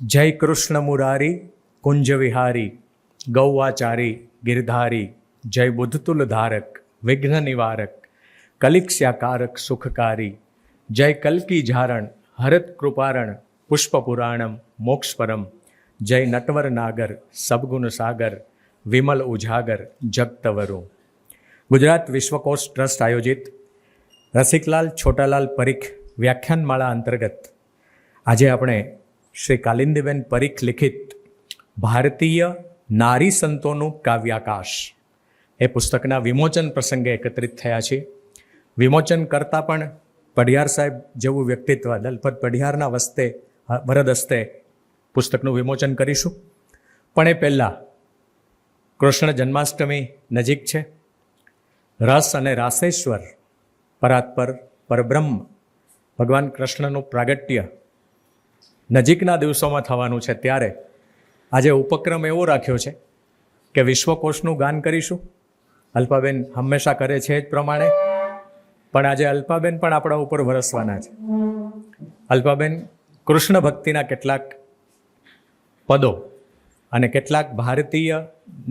જય કૃષ્ણ મુરારી કુંજ વિહારી ગૌવાચારી ગિરધારી જય બુદ્ધતુલ ધારક વિઘ્ન નિવારક કલિક્ષ્યાકારક સુખકારી જય કલ્કી ઝારણ હરત કૃપારણ પુષ્પ પુરાણમ મોક્ષપરમ જય નટવર નાગર સબગુણ સાગર વિમલ ઉજાગર જગતવરુ. ગુજરાત વિશ્વકોશ ટ્રસ્ટ આયોજિત રસિકલાલ છોટાલાલ પરીખ વ્યાખ્યાનમાળા અંતર્ગત આજે આપણે શ્રી કાલિંદીબેન પરીખ લિખિત ભારતીય નારી સંતોનું કાવ્યાકાશ એ પુસ્તકના વિમોચન પ્રસંગે એકત્રિત થયા છે. વિમોચન કરતાં પણ પઢિયાર સાહેબ જેવું વ્યક્તિત્વ દલપત પઢિયારના વરદ હસ્તે પુસ્તકનું વિમોચન કરીશું. પણ એ પહેલાં કૃષ્ણ જન્માષ્ટમી નજીક છે. રસ અને રાસેશ્વર પરાત્પર પરબ્રહ્મ ભગવાન કૃષ્ણનું પ્રાગટ્ય નજીકના દિવસોમાં થવાનું છે. ત્યારે આજે ઉપક્રમ એવો રાખ્યો છે કે વિશ્વકોશનું ગાન કરીશું. અલ્પાબેન હંમેશા કરે છે એ જ પ્રમાણે, પણ આજે અલ્પાબેન પણ આપણા ઉપર વરસવાના છે. અલ્પાબેન કૃષ્ણ ભક્તિના કેટલાક પદો અને કેટલાક ભારતીય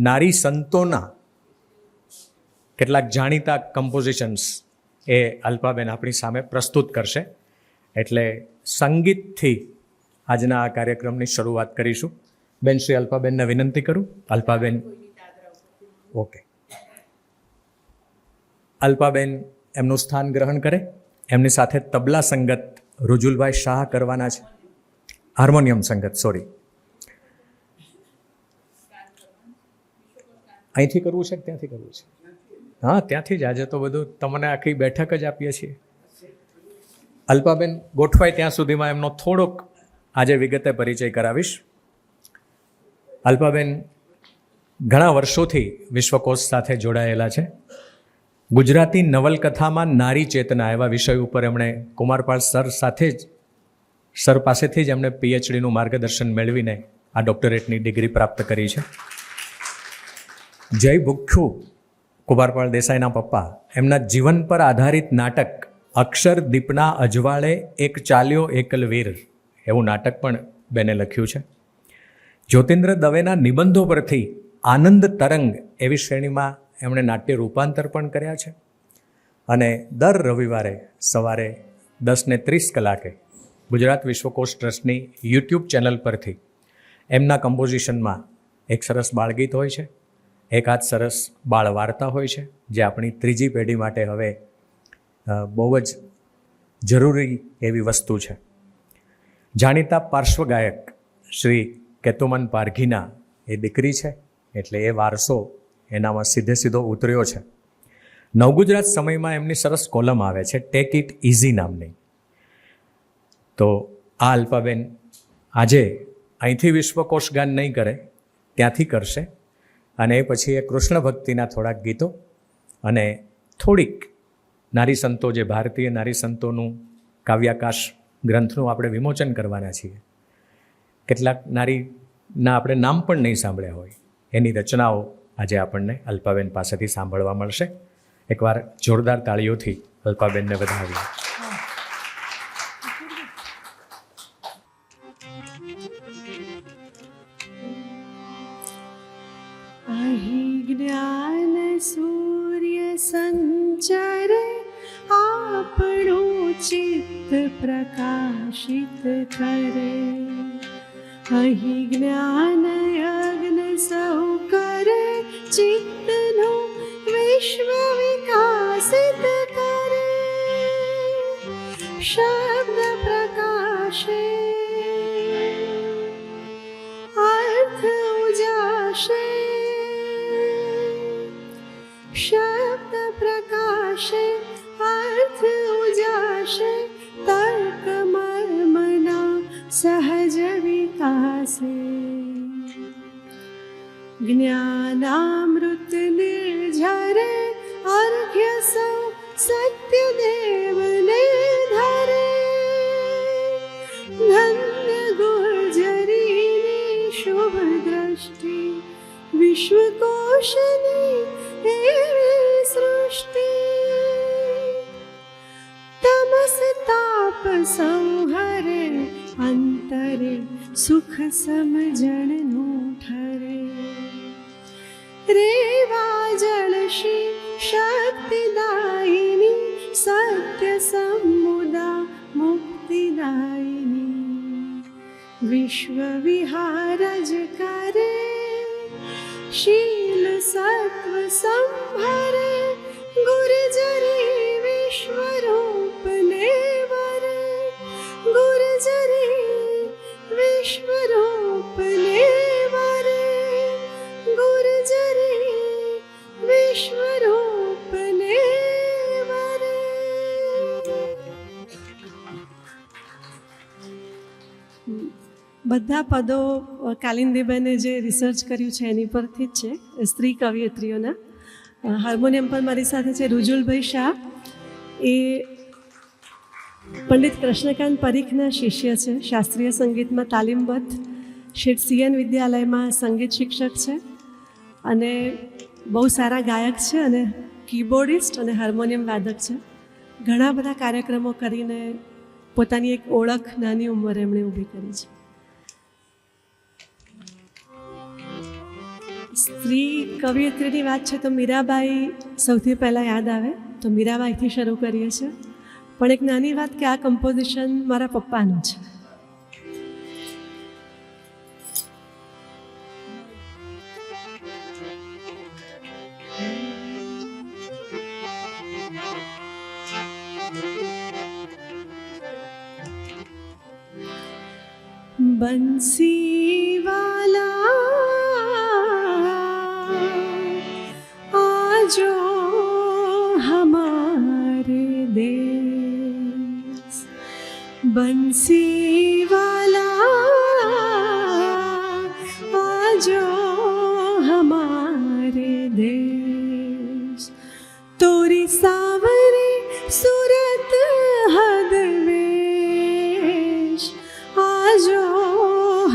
નારી સંતોના કેટલાક જાણીતા કમ્પોઝિશન્સ એ અલ્પાબેન આપણી સામે પ્રસ્તુત કરશે. એટલે સંગીતથી આજના આ કાર્યક્રમની શરૂઆત કરીશું. બેન શ્રી અલ્પાબેનને વિનંતી કરું. અલ્પાબેન ઓકે. અલ્પાબેન એમનું સ્થાન ગ્રહણ કરે. એમની સાથે તબલા સંગત રુજુલભાઈ શાહ કરવાના છે. હાર્મોનિયમ સંગત અહીંથી કરવું છે કે ત્યાંથી કરવું છે? હા, ત્યાંથી જ. આજે તો બધું તમને આખી બેઠક જ આપીએ છીએ. અલ્પાબેન ગોઠવાય ત્યાં સુધીમાં એમનો થોડોક આજે વિગતે પરિચય કરાવીશ. અલ્પાબેન ઘણા વર્ષોથી વિશ્વકોશ સાથે જોડાયેલા છે. ગુજરાતી નવલકથામાં નારી ચેતના એવા વિષય ઉપર એમણે કુમારપાળ સર પાસેથી જ એમણે પીએચડીનું માર્ગદર્શન મેળવીને આ ડોક્ટરેટની ડિગ્રી પ્રાપ્ત કરી છે. જય ભુખ્ખુ કુમારપાળ દેસાઈના પપ્પા એમના જીવન પર આધારિત નાટક અક્ષરદીપના અજવાળે એક ચાલ્યો એકલવીર એવું નાટક પણ બેને લખ્યું છે. જ્યોતિન્દ્ર દવેના નિબંધો પરથી આનંદ તરંગ એવી શ્રેણીમાં એમણે નાટ્ય રૂપાંતર પણ કર્યા છે. અને દર રવિવારે સવારે 10:30 કલાકે ગુજરાત વિશ્વકોશ ટ્રસ્ટની યુટ્યુબ ચેનલ પરથી એમના કમ્પોઝિશનમાં એક સરસ બાળગીત હોય છે, એકાદ સરસ બાળ વાર્તા હોય છે, જે આપણી ત્રીજી પેઢી માટે હવે બહુ જ જરૂરી એવી વસ્તુ છે. જાણીતા પાર્શ્વગાયક શ્રી કેતુમન પારઘીના એ દીકરી છે, એટલે એ વારસો એનામાં સીધો ઉતર્યો છે. નવગુજરાત સમયમાં એમની સરસ કોલમ આવે છે, ટેક ઇટ ઇઝી નામની. તો આ અલ્પાબેન આજે અહીંથી વિશ્વકોશ ગાન નહીં કરે, ત્યાંથી કરશે. અને એ પછી એ કૃષ્ણ ભક્તિના થોડાક ગીતો અને થોડીક નારી સંતો, જે ભારતીય નારી સંતોનું કાવ્યાકાશ ગ્રંથનું આપણે વિમોચન કરવાના છીએ. કેટલાક નારીના આપણે નામ પણ નહીં સાંભળ્યા હોય, એની રચનાઓ આજે આપણને અલ્પાબેન પાસેથી સાંભળવા મળશે. એકવાર જોરદાર તાળીઓથી અલ્પાબેનને વધાવીએ. જ્ઞાન સૂર્ય સંચરે આપણું ચિત્ત પ્રકાશિત કરે. અહીં જ્ઞાન યજ્ઞ સૌ કરે ચિત્તનું વિશ્વ વિકાસિત કરે. શબ્દ પ્રકાશે અર્થ ઉજાશે. શબ્દ પ્રકાશે અર્થ ઉજાશે. તર્ક મર્મના સહજ વિકાસે. જ્ઞાનામૃત નિર્ઝરે અર્ઘ્ય સૌ સત્યદેવને ધરે. ધન્ય ગુર્જરીની શુભ દ્રષ્ટિ વિશ્વકોશની એવી સૃષ્ટિ. તમસ તાપ સંહરે અંતરે સુખ સમજણનું ઠરે રેવા જળશી શક્તિદાયિની સત્ય સમુદા મુક્તિદાયિની વિશ્વ વિહાર જ કરે शील सत्व संभरे गुर्जरी विश्वरूप ने वरे गुर्जरी विश्वरूप ने वरे गुर्जरी विश्वरूप ने वरे। બધા પદો કાલિંદીબેને જે રિસર્ચ કર્યું છે એની પરથી જ છે, સ્ત્રી કવિયત્રીઓના. હાર્મોનિયમ પર મારી સાથે છે રુજુલભાઈ શાહ. એ પંડિત કૃષ્ણકાંત પરીખના શિષ્ય છે, શાસ્ત્રીય સંગીતમાં તાલીમબદ્ધ, શેઠ સીએન વિદ્યાલયમાં સંગીત શિક્ષક છે અને બહુ સારા ગાયક છે અને કીબોર્ડિસ્ટ અને હાર્મોનિયમ વાદક છે. ઘણા બધા કાર્યક્રમો કરીને પોતાની એક ઓળખ નાની ઉંમરે એમણે ઊભી કરી છે. સ્ત્રી કવિયત્રીની વાત છે તો મીરાબાઈ સૌથી પહેલાં યાદ આવે, તો મીરાબાઈથી શરૂ કરીએ છીએ. પણ એક નાની વાત કે આ કમ્પોઝિશન મારા પપ્પાનું છે. બંસીવાલા आजो हमारे देश बंसीवाला आजो हमारे देश तोरी सावरे सूरत हदवेश आजो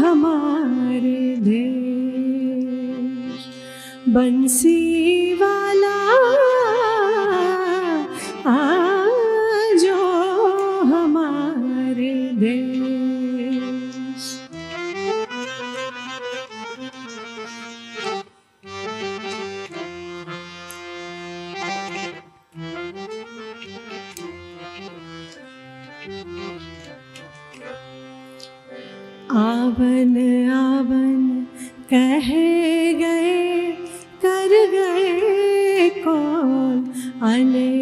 हमारे देश बंसीवाला आजो हमारे देश. आवन आवन कह गए कर गए कौन अने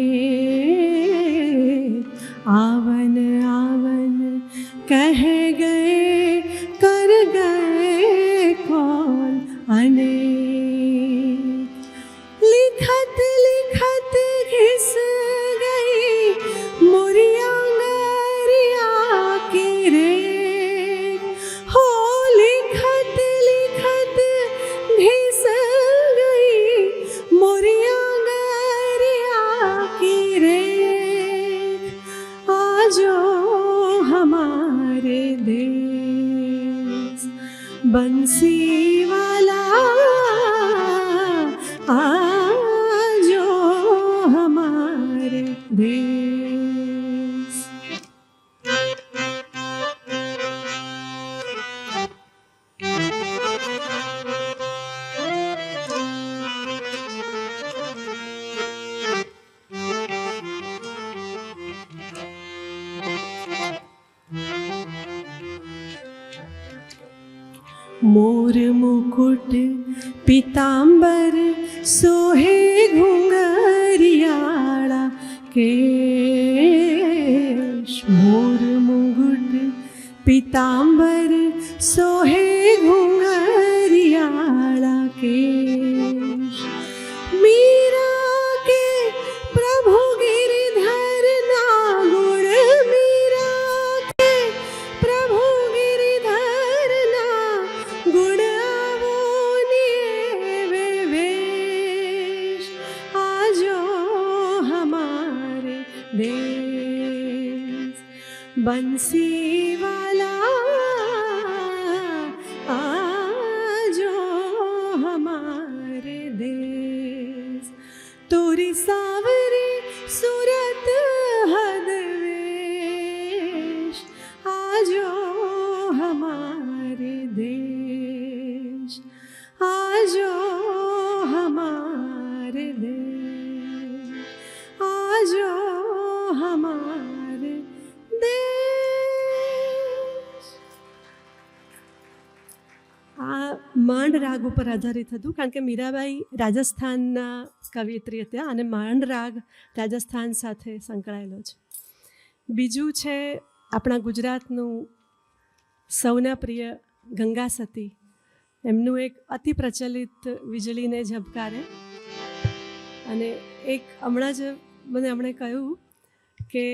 आवन आवन कह गए कर गए कौन अने लिखत लिखत घिस गई मोरिया गरिया की रे हो लिखत लिखत घिस गई मोरिया गरिया की रे आजो हमारे देश बंसीवाला आजो हमारे देश. मोर मुकुट पीतांबर सोहे घुंघरियाड़ा केश मोर मुकुट पीतांबर सोहे घुंघरियाड़ा केश मीरा के प्रभु गिरिधर ना गुण मीरा के प्रभु गिरिधर ना गुण वे वेश आजो हमारे देश बंसीवाला आजो हमारे देश तोरी सावरी सूरत हदवेश आजो हमारे આ માંડ રાગ ઉપર આધારિત હતું, કારણ કે મીરાબાઈ રાજસ્થાનના કવિયત્રી હતા અને માંડ રાગ રાજસ્થાન સાથે સંકળાયેલો છે. બીજું છે આપણા ગુજરાતનું સૌના પ્રિય ગંગા સતી, એમનું એક અતિ પ્રચલિત વીજળીને ઝબકારે. અને એક હમણાં જ મને એમણે કહ્યું કે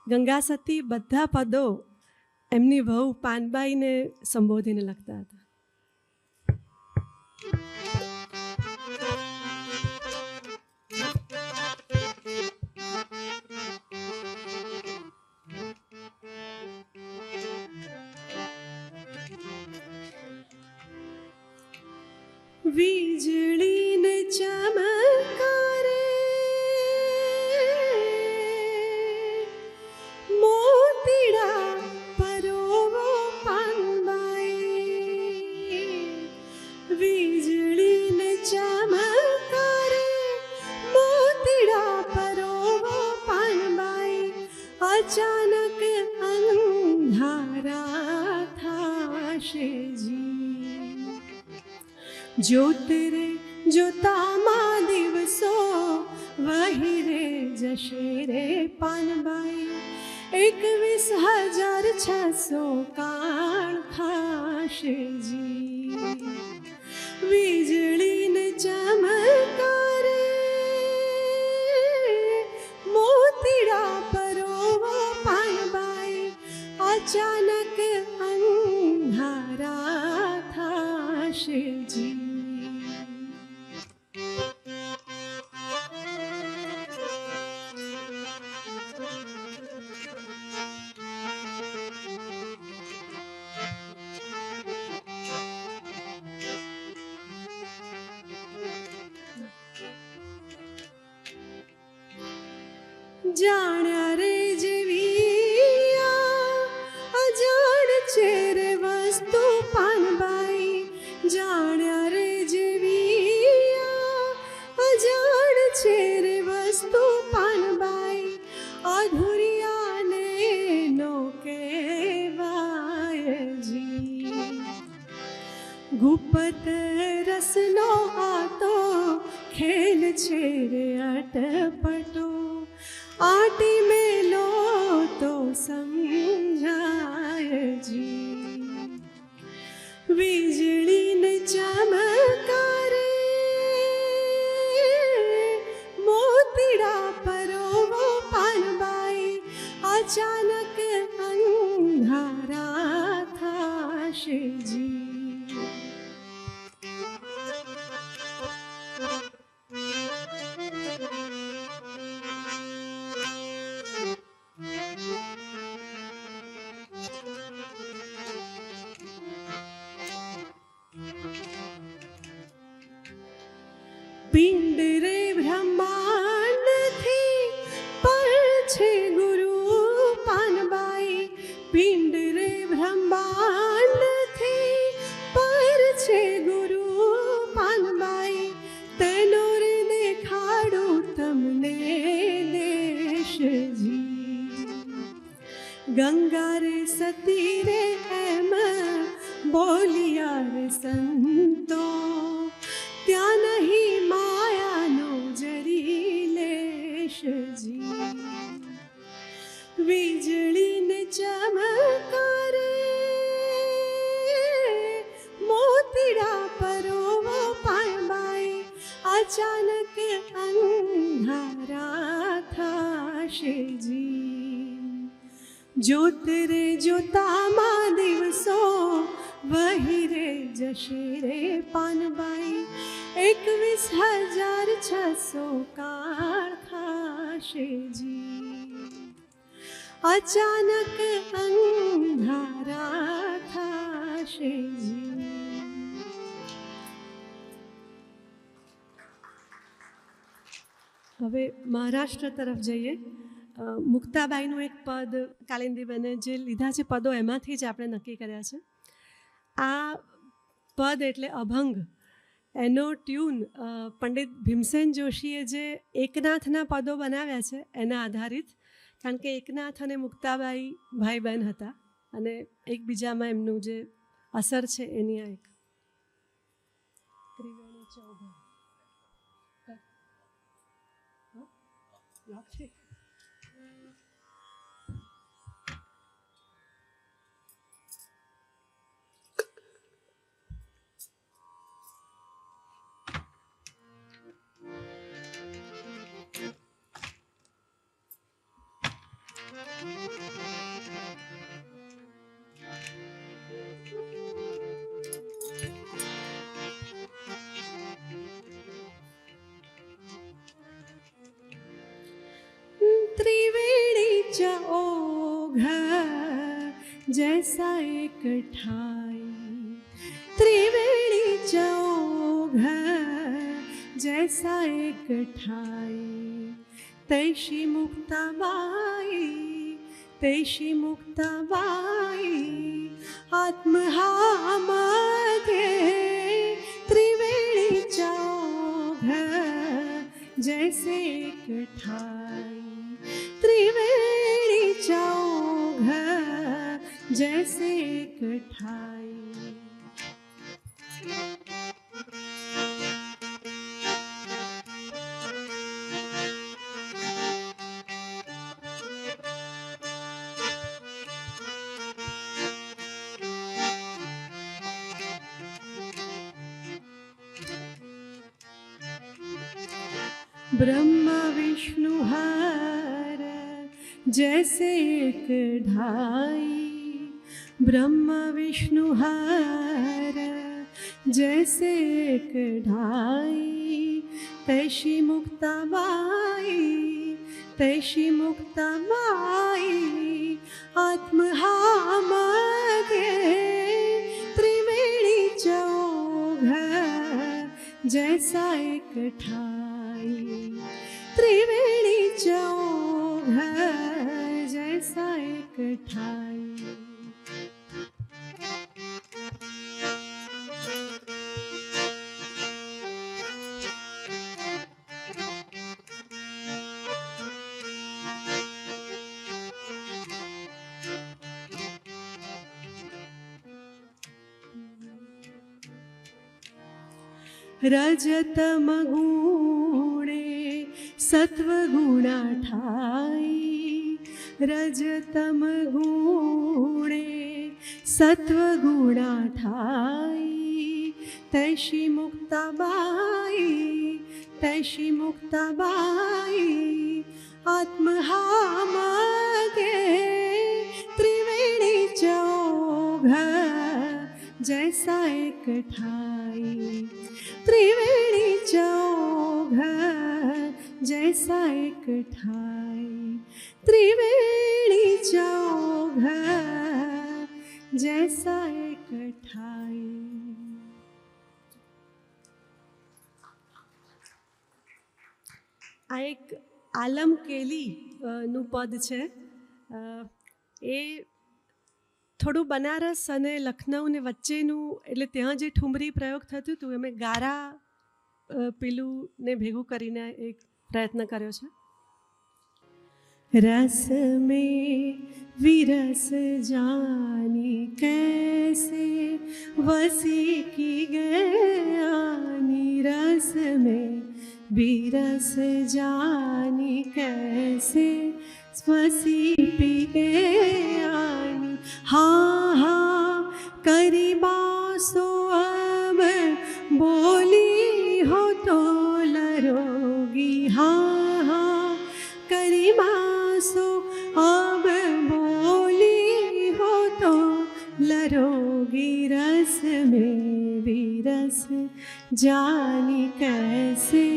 ગંગા સતી બધા પદો એમની વહુ પાનબાઈને સંબોધીને લખતા હતા. વીજળીને ચમકારે મોતીડા પરોવો પાનબાઈ, વીજળીને ચમકારે મોતીડા પરોવો પાનબાઈ, અચાનક અંધારા થાશે જી, જ્યોતિરે જોતામાં દિવસો વહી રે જશે રે પાનબાઈ, 21,600 કાળ ખાશે જી, વીજળીને ચમકારે મોતીડા પરોવો પાનબાઈ, અચાનક અંધારા થાશે જી. જાણ્યા રે જેવી અજાણ છે રે વસ્તુ પાનબાઈ, જાણ્યા રે જેવી અજાણ છે રે વસ્તુ પાનબાઈ, અધુરિયાને નો કહેવાય જી, ગુપ્ત રસનો આ તો ખેલ છે રે અટપટો, આટી મેલો તો સમજાય જી, વીજળીને ચમકારે મોતીડા પરોવો પાનબાઈ, અચાનક અંધારા થાશે જી. પિંડ રે બ્રહ્માંડથી પર છે ગુરુ પાનબાઈ, પિંડ રે બ્રહ્માંડથી પર છે ગુરુ પાનબાઈ, તેનો રે દેખાડું તમને દેશજી, ગંગા રે સતી રે એમ બોલિયા રે સંતો, ત્યાં નહીં માયાનો જરી લેશજી, વીજળીને ચમકારે મોતીડા પરોવો પાનબાઈ, અચાનક અંધારા થાશે જી, જ્યોતિરે જોતામાં દિવસો વહી રે જશે રે પાનબાઈ, 21,600 કાળ ખાશે જી, અચાનક અંધારા થાશે જી. હવે મહારાષ્ટ્ર તરફ જઈએ. મુક્તાબાઈનું એક પદ કાલિંદીબેને જે લીધા છે પદો એમાંથી જ આપણે નક્કી કર્યા છે. આ પદ એટલે અભંગ, એનો ટ્યુન પંડિત ભીમસેન જોશીએ જે એકનાથના પદો બનાવ્યા છે એના આધારિત, કારણ કે એકનાથ અને મુક્તાબાઈ ભાઈ બહેન હતા અને એકબીજામાં એમનું જે અસર છે એની આ એક ત્રિવેણી ચૌઘા લોક છે. त्रिवेणी चौघा जैसा एक ठाई, त्रिवेणी चौघा जैसा एक ठाई, तैशी मुक्ताबाई, तैशी मुक्ताबाई आत्महा मध्ये, त्रिवेणी चौघा जैसे एक ठाई, त्रिवेणी चौघा जैसे एक ठाई. ब्रह्मा विष्णु हर जैसे एक ढाई, ब्रह्मा विष्णु हर जैसे एक ढाई, तैशी मुक्ताबाई, तैशी मुक्ताबाई आत्महा मध्ये, त्रिवेणी चौघा जैसा एक ठाई, त्रिवेणी चौघा जैसा एक ठाई. रजतम गुणे सत्वगुणा ठाई, रजतम गुणे सत्वगुणा ठाई, तैशी मुक्ताबाई, तैशी मुक्ताबाई आत्महा मध्ये, त्रिवेणी चौघा जैसा एक ठाई, त्रिवेणी चौघा जैसा एक ठाई, त्रिवेणी चौघा जैसा एक ठाई. આ એક આલમ કેલી નું પદ છે. એ થોડું બનારસ અને લખનઉને વચ્ચેનું, એટલે ત્યાં જે ઠુમરી પ્રયોગ થતું હતું એમ ગારા પેલું ને ભેગું કરીને એક પ્રયત્ન કર્યો છે. रस में विरस जानी कैसे वसी की गयानी, रस में विरस जानी कैसे वसी पी गयानी, हाँ हाँ करी बासो अब बोली हो तो लरोगी, हाँ हाँ करी बासो अब बोली हो तो लरोगी, रस में विरस जानी कैसे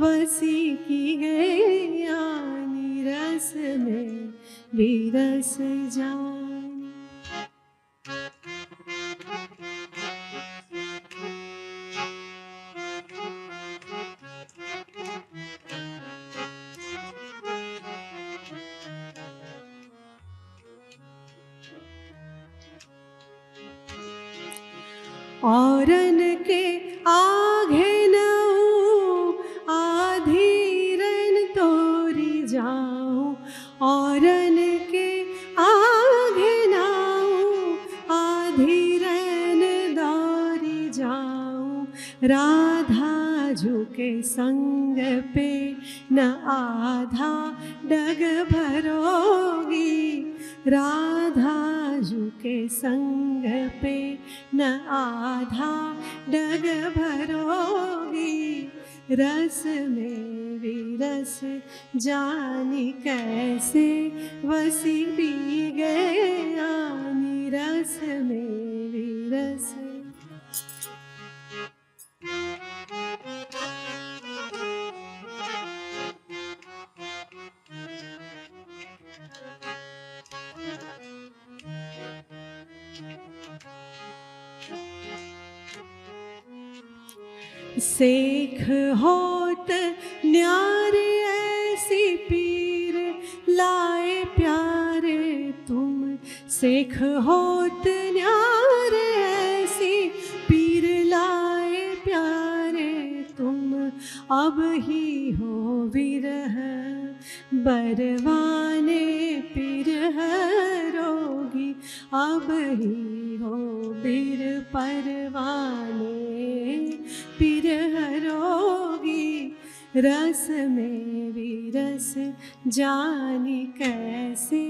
वसी की गयानी, रस में विरस जानी. औरन के आघे नऊ आधीरन तोरी जाऊं, औरन के आघे नऊ आधीरन राधा झुके संग पे न आधा डग भरोगी, राधा झुके संग पे न आधा डग भरोगी। रस में विरस जानी कैसे वसी पी गयानी, रस में विरस। सेख होत न्यारे ऐसी पीर लाए प्यारे तुम, सेख होत न्यारे ऐसी पीर लाए प्यारे तुम। अब ही हो विरह बरवाने पिरह रोगी, अब ही हो बिर परवाने पिरह रोगी। रस में विरस जानी कैसे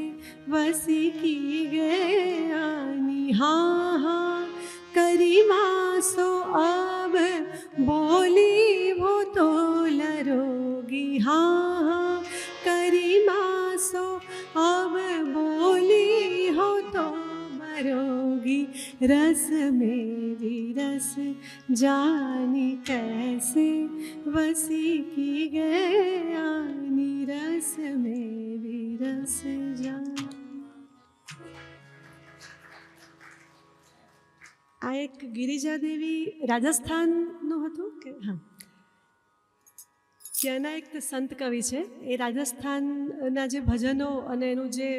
वसी की गयानी। हाँ हाँ करी मासो अब बोली वो तो लरोगी, हाँ हाँ करी मासो अब बोली हो तो मरोगी। रस में विरस जानी कैसे वसी की गयानी, रस में विरस जानी। આ એક ગિરિજાદેવી રાજસ્થાનનું હતું કે હા, ત્યાંના એક સંત કવિ છે, એ રાજસ્થાનના જે ભજનો અને એનું જે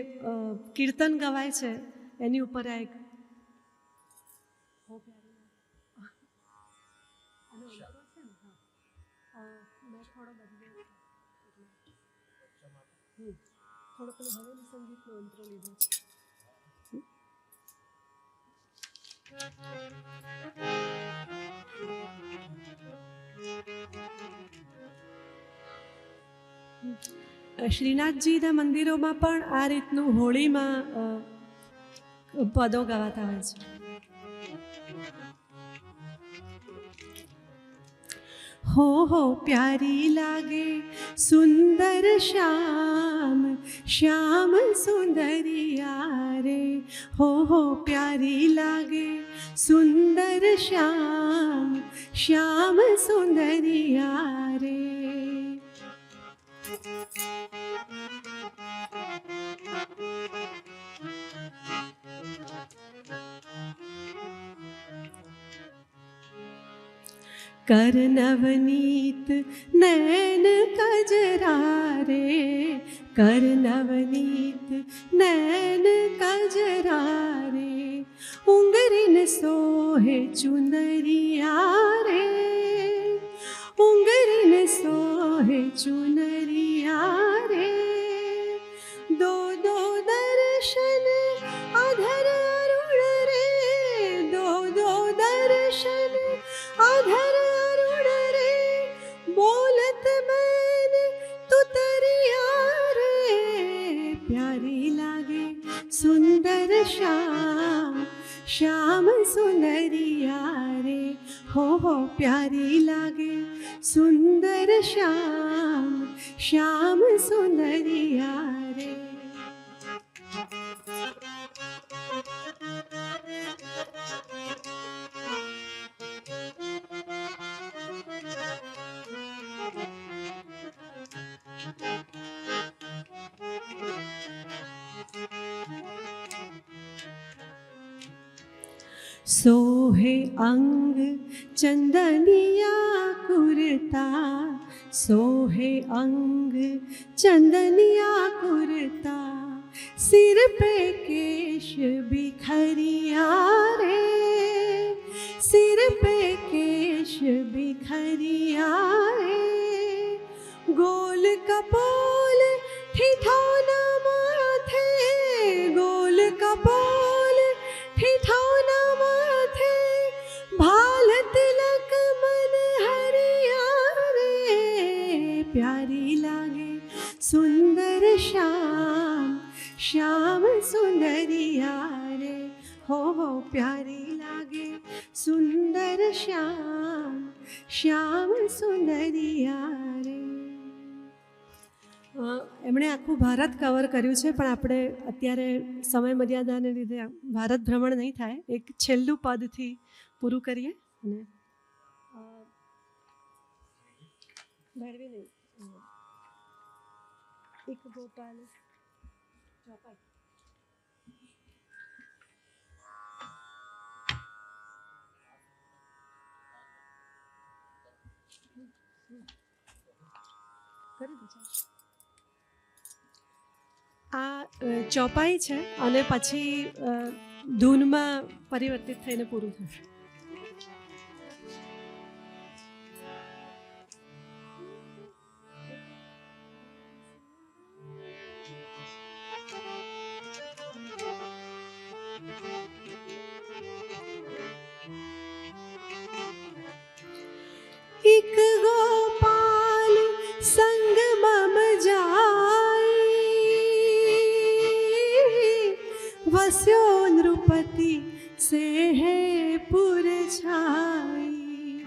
કીર્તન ગવાય છે એની ઉપર આ એક થોડો પેલો હવેલી સંગીતનો અંતરો લીધો છે. શ્રીનાથજીના મંદિરોમાં પણ આ રીતનું હોળીમાં પદો ગાવાતા હોય છે. हो प्यारी लागे सुंदर श्याम, श्याम सुंदरिया रे। हो प्यारी लागे सुंदर श्याम, श्याम सुंदरिया रे। कर नवनीत नैन कजरा रे, कर नवनीत नैन कजरा रे। उंगरिन सोहे चुनरिया रे, उंगरिन सोहे चुनरिया रे। दो दो दर्शन अधर अरुण रे, दो दो दर्शन अधर अरुण रे। बोलत मैन तू तरिया रे, प्यारी लागे सुंदर श्याम, श्याम सुंदरिया रे। हो प्यारी लागे सुंदर श्याम, श्याम सुंदरिया रे। सोहे अंग चंदनिया कुरता, सोहे अंग चंदनिया कुरता। सिर पे केश बिखरिया रे, सिर पे केश बिखरिया रे। गोल कपोल ठिठौना माथे, गोल कपोल ठिठौना माथे। भाल तिलक मन हो प्यारी लागे सुंदर श्याम શ્યામ સુંદરિયા રે. એમણે આખું ભારત કવર કર્યું છે, પણ આપણે અત્યારે સમય મર્યાદાને લીધે ભારત ભ્રમણ નહીં થાય. એક છેલ્લું પદથી પૂરું કરીએ. અને ભૈરવી નહીં, એક ગોપાલ ચોપાઈ. આ ચોપાઈ છે અને પછી ધૂનમાં પરિવર્તિત થઈને પૂરું થશે. એક ગોપાલ સંગ મમ જાય વસ્યો નૃપતિ से है पुर छाई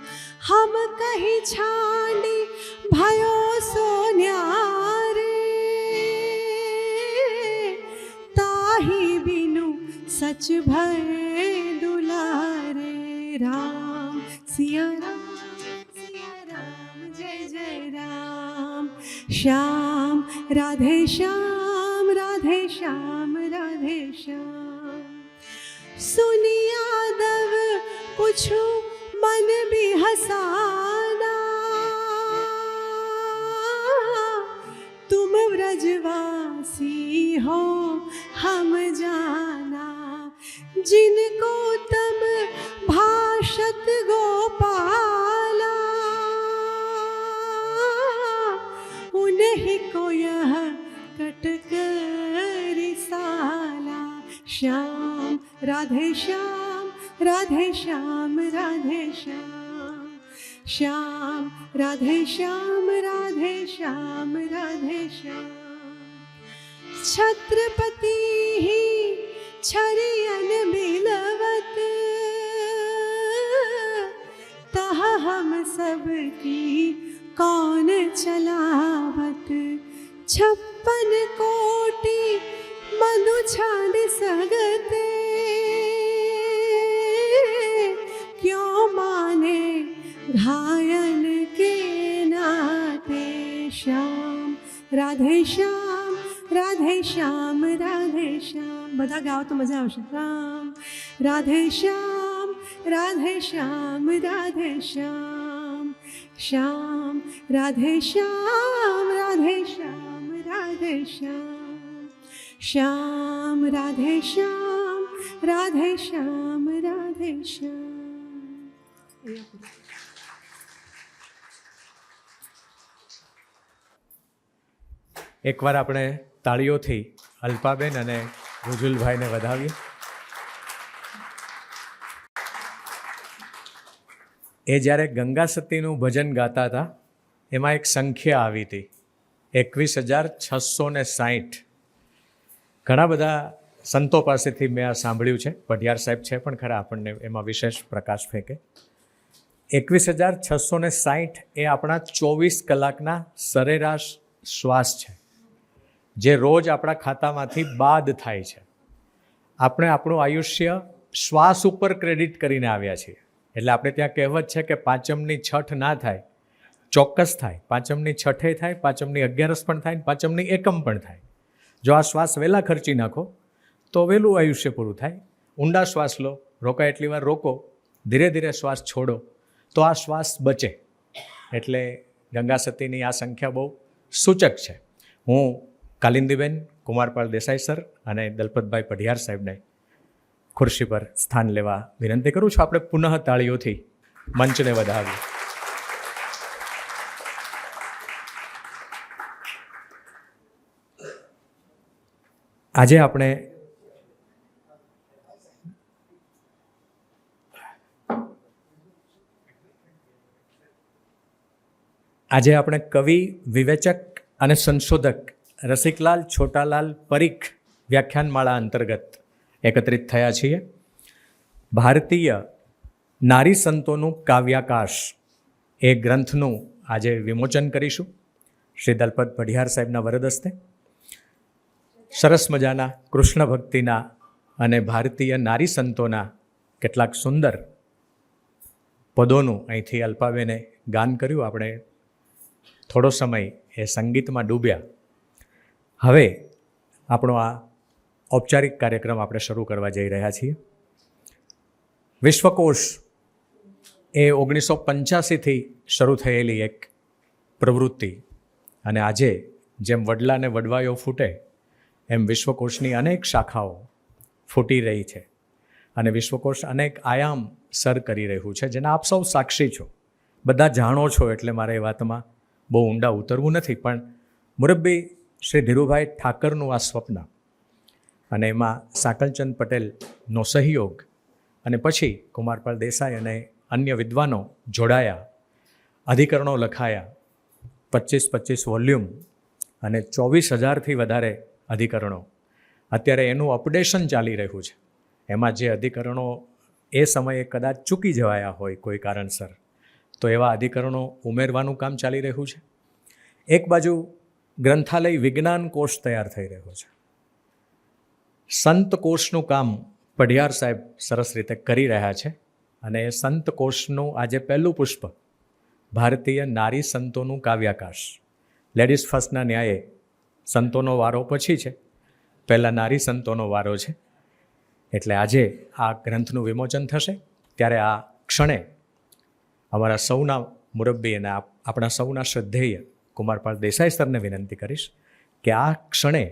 हम कहीं छांडी भयो सोन्यारे ताही बिनु सच भय दुलारे. राम सिया राम जय जय राम. श्याम राधे श्याम राधे श्याम राधे श्याम. सुनी यादव पूछू मन भी हसाना तुम व्रजवासी हो हम जाना जिनको तम भाषत गोपाला उन्हीं को यह कटकर साला. श्याम राधे श्याम राधे श्याम राधे श्याम. श्याम राधे श्याम राधे श्याम राधे श्याम. छत्रपति ही छरियन मिलवत तह हम सब की कौन चलावत. 56 कोटि मनु छाड़ सगते क्यों माने घायल के नाते. श्याम राधे श्याम राधे श्याम राधे श्याम. બધા ગાઓ તો મજા આવશે. રામ રાધે શ્યામ રાધે શ્યામ રાધે શ્યામ. શ્યામ રાધે શ્યામ રાધે શ્યામ રાધે શ્યામ. श्याम राधे श्याम राधे श्याम राधे श्याम. એકવાર આપણે તાળીઓથી અલ્પાબેન અને રુજુલભાઈને વધાવીએ. એ જ્યારે ગંગા સતીનું ભજન ગાતા હતા એમાં એક સંખ્યા આવી હતી 21,660. ઘણા બધા સંતો પાસેથી મેં આ સાંભળ્યું છે, પઢિયાર સાહેબ છે પણ ખરા આપણને એમાં વિશેષ પ્રકાશ ફેંકે. 21,660 એ આપણા 24 કલાકના સરેરાશ શ્વાસ છે જે રોજ આપણા ખાતામાંથી બાદ થાય છે. આપણે આપણું આયુષ્ય શ્વાસ ઉપર ક્રેડિટ કરીને આવ્યા છીએ. એટલે આપણે ત્યાં કહેવત છે કે પાંચમની છઠ ના થાય, ચોક્કસ થાય. પાંચમની છઠે થાય, પાંચમની 11સ પણ થાય, પાંચમની એકમ પણ થાય. જો આ શ્વાસ વહેલા ખર્ચી નાખો તો વહેલું આયુષ્ય પૂરું થાય. ઊંડા શ્વાસ લો, રોકાય એટલી વાર રોકો, ધીરે ધીરે શ્વાસ છોડો તો આ શ્વાસ બચે. એટલે ગંગા સતીની આ સંખ્યા બહુ સૂચક છે. હું કાલિંદીબેન, કુમારપાળ દેસાઈ સર અને દલપતભાઈ પઢિયાર સાહેબને ખુરશી પર સ્થાન લેવા વિનંતી કરું છું. આપણે પુનઃ તાળીઓથી મંચને વધાવીએ. આજે આપણે કવિ, વિવેચક અને સંશોધક રસિકલાલ છોટાલાલ પરીખ વ્યાખ્યાનમાળા અંતર્ગત એકત્રિત થયા છીએ. ભારતીય નારી સંતોનું કાવ્યાકાશ એ ગ્રંથનું આજે વિમોચન કરીશું શ્રી દલપત પઢિયાર સાહેબના વરદ હસ્તે. સરસ મજાના કૃષ્ણ ભક્તિના અને ભારતીય નારી સંતોના કેટલાક સુંદર પદોનું અહીંથી અલ્પાબેને ગાન કર્યું. આપણે થોડો સમય એ સંગીતમાં ડૂબ્યા. હવે આપણો આ ઔપચારિક કાર્યક્રમ આપણે શરૂ કરવા જઈ રહ્યા છીએ. વિશ્વકોશ એ 1985થી શરૂ થયેલી એક પ્રવૃત્તિ અને આજે જેમ વડલાને વડવાયો ફૂટે એમ વિશ્વકોશની અનેક શાખાઓ ફૂટી રહી છે અને વિશ્વકોશ અનેક આયામ સર કરી રહ્યું છે, જેના આપ સૌ સાક્ષી છો, બધા જાણો છો. એટલે મારે એ વાતમાં બહુ ઊંડા ઉતરવું નથી, પણ મુરબ્બી શ્રી ધીરુભાઈ ઠાકરનું આ સ્વપ્ન અને એમાં સાકલચંદ પટેલનો સહયોગ અને પછી કુમારપાળ દેસાઈ અને અન્ય વિદ્વાનો જોડાયા, અધિકરણો લખાયા, 25 વોલ્યુમ અને 24,000થી વધારે અધિકરણો. અત્યારે એનું અપડેશન ચાલી રહ્યું છે. એમાં જે અધિકરણો એ સમયે કદાચ ચૂકી જવાયા હોય કોઈ કારણસર, તો એવા અધિકરણો ઉમેરવાનું કામ ચાલી રહ્યું છે. એક બાજુ ગ્રંથાલય વિજ્ઞાન કોષ તૈયાર થઈ રહ્યો છે. સંત કોષનું કામ પઢિયાર સાહેબ સરસ રીતે કરી રહ્યા છે અને એ સંત કોષનું આજે પહેલું પુષ્પ ભારતીય નારી સંતોનું કાવ્યાકાશ. લેડીઝ ફર્સ્ટના ન્યાયે સંતોનો વારો પછી છે, પહેલાં નારી સંતોનો વારો છે. એટલે આજે આ ગ્રંથનું વિમોચન થશે ત્યારે આ ક્ષણે અમારા સૌના મુરબ્બી અને આપણા સૌના શ્રદ્ધેય કુમારપાળ દેસાઈ સરને વિનંતી કરીશ કે આ ક્ષણે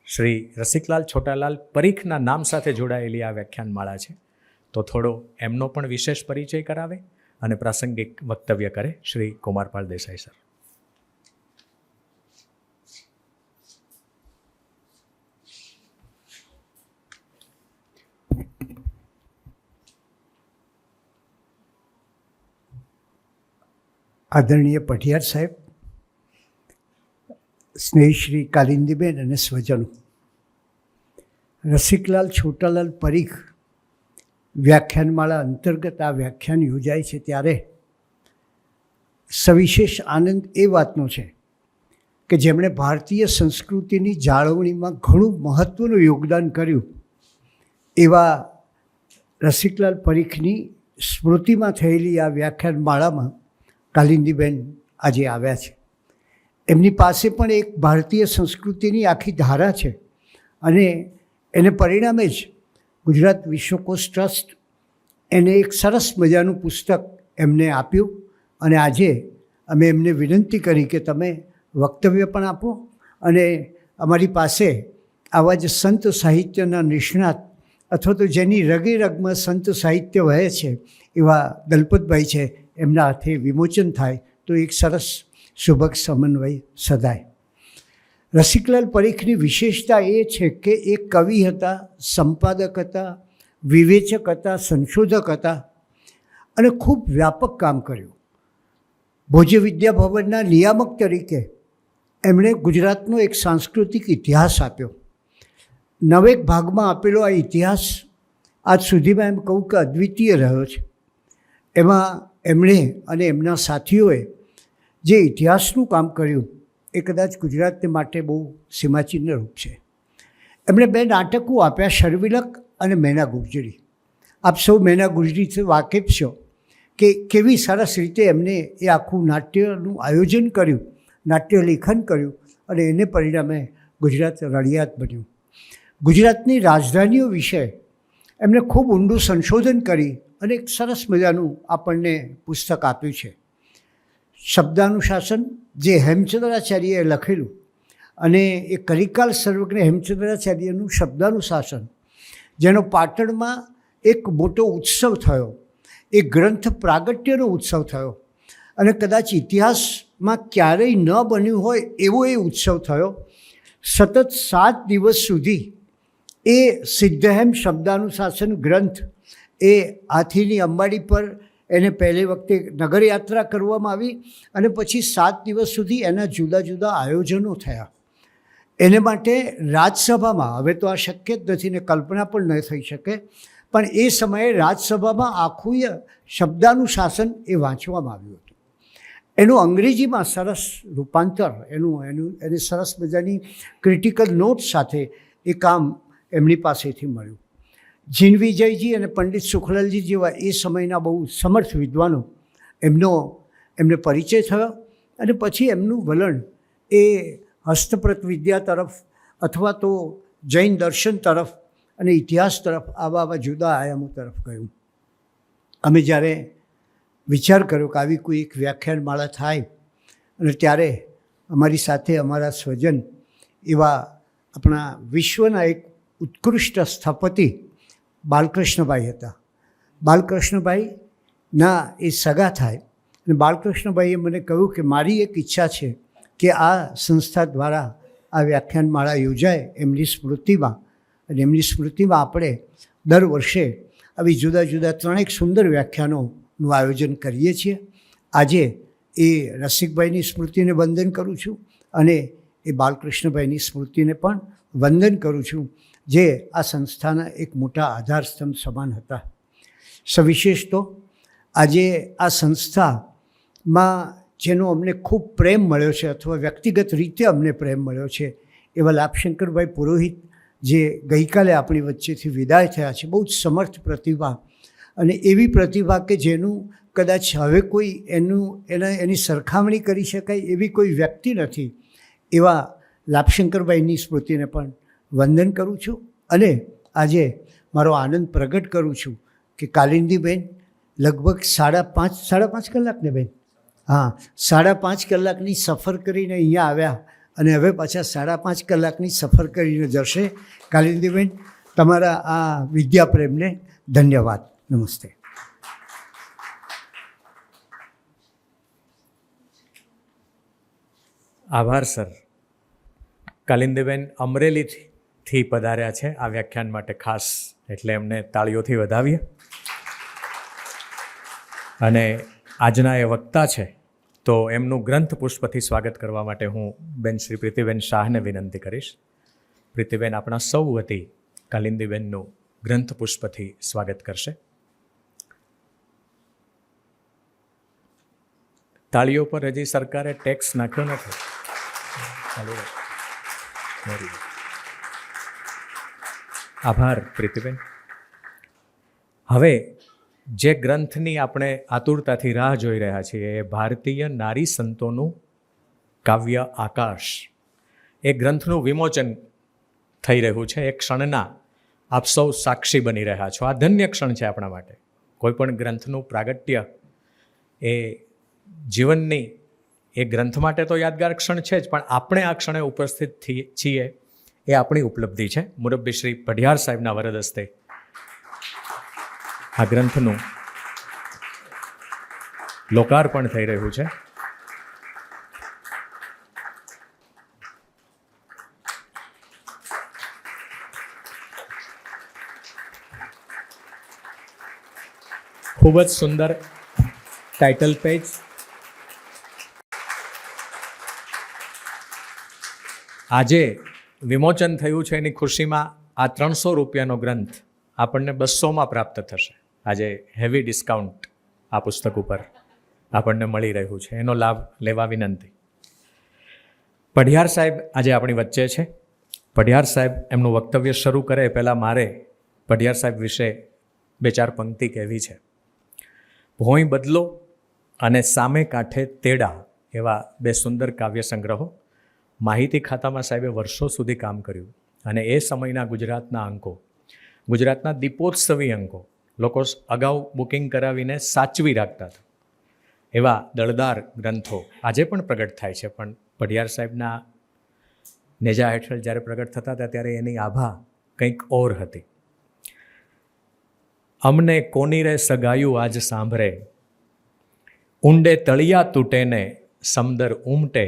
શ્રી રસિકલાલ છોટાલાલ પરીખના નામ સાથે જોડાયેલી આ વ્યાખ્યાનમાળા છે, તો થોડો એમનો પણ વિશેષ પરિચય કરાવે અને પ્રાસંગિક વક્તવ્ય કરે શ્રી કુમારપાળ દેસાઈ સર. આદરણીય પઢિયાર સાહેબ, સ્નેહશ્રી કાલિંદીબેન અને સ્વજનો, રસિકલાલ છોટાલાલ પરીખ વ્યાખ્યાનમાળા અંતર્ગત આ વ્યાખ્યાન યોજાય છે ત્યારે સવિશેષ આનંદ એ વાતનો છે કે જેમણે ભારતીય સંસ્કૃતિની જાળવણીમાં ઘણું મહત્ત્વનું યોગદાન કર્યું એવા રસિકલાલ પરીખની સ્મૃતિમાં થયેલી આ વ્યાખ્યાનમાળામાં કાલિંદીબેન આજે આવ્યા છે. એમની પાસે પણ એક ભારતીય સંસ્કૃતિની આખી ધારા છે અને એને પરિણામે જ ગુજરાત વિશ્વકોશ ટ્રસ્ટ એને એક સરસ મજાનું પુસ્તક એમને આપ્યું અને આજે અમે એમને વિનંતી કરી કે તમે વક્તવ્ય પણ આપો અને અમારી પાસે આવા જ સંત સાહિત્યના નિષ્ણાત અથવા તો જેની રગે રગમાં સંત સાહિત્ય વહે છે એવા દલપતભાઈ છે, એમના હાથે વિમોચન થાય તો એક સરસ શુભક સમન્વય સદાય. રસિકલાલ પરીખની વિશેષતા એ છે કે એ કવિ હતા, સંપાદક હતા, વિવેચક હતા, સંશોધક હતા અને ખૂબ વ્યાપક કામ કર્યું. ભોજ્ય વિદ્યા ભવનના નિયામક તરીકે એમણે ગુજરાતનો એક સાંસ્કૃતિક ઇતિહાસ આપ્યો. 9 ભાગમાં આપેલો આ ઇતિહાસ આજ સુધીમાં એમ કહું કે અદ્વિતીય રહ્યો છે. એમાં એમણે અને એમના સાથીઓએ જે ઇતિહાસનું કામ કર્યું એ કદાચ ગુજરાતને માટે બહુ સીમાચિહ્નરૂપ છે. એમણે 2 નાટકો આપ્યા, શર્વિલક અને મેના ગુર્જરી. આપ સૌ મેના ગુર્જરીથી વાકેફ છો કે કેવી સરસ રીતે એમને એ આખું નાટ્યનું આયોજન કર્યું, નાટ્ય લેખન કર્યું અને એને પરિણામે ગુજરાત રળિયાત બન્યું. ગુજરાતની રાજધાનીઓ વિશે એમણે ખૂબ ઊંડું સંશોધન કરી અને એક સરસ મજાનું આપણને પુસ્તક આપ્યું છે. શબ્દાનુશાસન, જે હેમચંદ્રાચાર્યએ લખેલું અને એ કલિકાલ સર્વજ્ઞ હેમચંદ્રાચાર્યનું શબ્દાનુશાસન, જેનો પાટણમાં એક મોટો ઉત્સવ થયો, એ ગ્રંથ પ્રાગટ્યનો ઉત્સવ થયો અને કદાચ ઇતિહાસમાં ક્યારેય ન બન્યું હોય એવો એ ઉત્સવ થયો. સતત 7 દિવસ સુધી એ સિદ્ધહેમ શબ્દાનુશાસન ગ્રંથ એ હાથીની અંબાડી પર એને પહેલી વખતે નગરયાત્રા કરવામાં આવી અને પછી 7 દિવસ સુધી એના જુદા જુદા આયોજનો થયા. એને માટે રાજસભામાં, હવે તો આ શક્ય જ નથી ને કલ્પના પણ ન થઈ શકે, પણ એ સમયે રાજસભામાં આખું શબ્દાનુશાસન એ વાંચવામાં આવ્યું હતું. એનું અંગ્રેજીમાં સરસ રૂપાંતર, એની સરસ મજાની ક્રિટિકલ નોટ સાથે એ કામ એમની પાસેથી મળ્યું. જીનવિજયજી અને પંડિત સુખલાલજી જેવા એ સમયના બહુ સમર્થ વિદ્વાનો એમને પરિચય થયો અને પછી એમનું વલણ એ હસ્તપ્રત વિદ્યા તરફ અથવા તો જૈન દર્શન તરફ અને ઇતિહાસ તરફ આવા જુદા આયામો તરફ ગયું. અમે જ્યારે વિચાર કર્યો કે આવી કોઈ એક વ્યાખ્યાનમાળા થાય અને ત્યારે અમારી સાથે અમારા સ્વજન એવા આપણા વિશ્વના એક ઉત્કૃષ્ટ સ્થપતિ બાલકૃષ્ણભાઈ હતા. બાલકૃષ્ણભાઈના એ સગા થાય અને બાલકૃષ્ણભાઈએ મને કહ્યું કે મારી એક ઈચ્છા છે કે આ સંસ્થા દ્વારા આ વ્યાખ્યાનમાળા યોજાય એમની સ્મૃતિમાં, અને એમની સ્મૃતિમાં આપણે દર વર્ષે આવી જુદા જુદા 3 સુંદર વ્યાખ્યાનોનું આયોજન કરીએ છીએ. આજે એ રસિકભાઈની સ્મૃતિને વંદન કરું છું અને એ બાલકૃષ્ણભાઈની સ્મૃતિને પણ વંદન કરું છું, જે આ સંસ્થાના એક મોટા આધારસ્તંભ સમાન હતા. સવિશેષ તો આજે આ સંસ્થામાં જેનો અમને ખૂબ પ્રેમ મળ્યો છે અથવા વ્યક્તિગત રીતે અમને પ્રેમ મળ્યો છે એવા લાભશંકરભાઈ પુરોહિત, જે ગઈકાલે આપણી વચ્ચેથી વિદાય થયા છે. બહુ જ સમર્થ પ્રતિભા, અને એવી પ્રતિભા કે જેનું કદાચ હવે કોઈ એની સરખામણી કરી શકાય એવી કોઈ વ્યક્તિ નથી. એવા લાભશંકરભાઈની સ્મૃતિને પણ વંદન કરું છું અને આજે મારો આનંદ પ્રગટ કરું છું કે કાલિંદીબેન લગભગ 5.5 કલાકને બેન, હા, 5.5 કલાકની સફર કરીને અહીંયા આવ્યા અને હવે પાછા 5.5 કલાકની સફર કરીને જશે. કાલિંદીબેન, તમારા આ વિદ્યાપ્રેમને ધન્યવાદ. નમસ્તે. આભાર સર. કાલિંદીબેન અમરેલીથી પધાર્યા છે આ વ્યાખ્યાન માટે ખાસ, એટલે એમને તાળીઓથી વધાવીએ. અને આજના એ વક્તા છે તો એમનું ગ્રંથ પુષ્પથી સ્વાગત કરવા માટે હું બેન શ્રી પ્રીતિબેન શાહને વિનંતી કરીશ. પ્રીતિબેન આપણા સૌ વતી કાલિંદીબેનનું ગ્રંથ પુષ્પથી સ્વાગત કરશે. તાળીઓ પર હજી સરકારે ટેક્સ નાખ્યો નથી. આભાર પ્રીતિબેન. હવે જે ગ્રંથની આપણે આતુરતાથી રાહ જોઈ રહ્યા છીએ એ ભારતીય નારી સંતોનું કાવ્ય આકાશ, એ ગ્રંથનું વિમોચન થઈ રહ્યું છે. એ ક્ષણના આપ સૌ સાક્ષી બની રહ્યા છો. આ ધન્ય ક્ષણ છે આપણા માટે. કોઈ પણ ગ્રંથનું પ્રાગટ્ય એ જીવનની એ ગ્રંથ માટે તો યાદગાર ક્ષણ છે જ, પણ આપણે આ ક્ષણે ઉપસ્થિત છીએ એ આપણી ઉપલબ્ધિ છે. મુરબ્બી શ્રી પઢિયાર સાહેબના વરદ હસ્તે આ ગ્રંથનું લોકાર્પણ થઈ રહ્યું છે. ખૂબ જ સુંદર ટાઇટલ પેજ. આજે વિમોચન થયું છે એની ખુશીમાં આ 300 રૂપિયાનો ગ્રંથ આપણને 200માં પ્રાપ્ત થશે. આજે હેવી ડિસ્કાઉન્ટ આ પુસ્તક ઉપર આપણને મળી રહ્યું છે, એનો લાભ લેવા વિનંતી. પઢિયાર સાહેબ આજે આપણી વચ્ચે છે. પઢિયાર સાહેબ એમનું વક્તવ્ય શરૂ કરે પહેલાં મારે પઢિયાર સાહેબ વિશે 2-4 પંક્તિ કહેવી છે. ભોંય બદલો અને સામે કાંઠે તેડા એવા 2 સુંદર કાવ્ય સંગ્રહો માહિતી ખાતામાં સાહેબે વર્ષો સુધી કામ કર્યું, અને એ સમયના ગુજરાતના અંકો, ગુજરાતના દીપોત્સવી અંકો લોકો અગાઉ બુકિંગ કરાવીને સાચવી રાખતા હતા. એવા દળદાર ગ્રંથો આજે પણ પ્રગટ થાય છે, પણ પઢિયાર સાહેબના નેજા હેઠળ જ્યારે પ્રગટ થતા હતા ત્યારે એની આભા કંઈક ઓર હતી. અમને કોની રે સગાયું આજ સાંભળે, ઊંડે તળિયા તૂટે ને સમદર ઉમટે,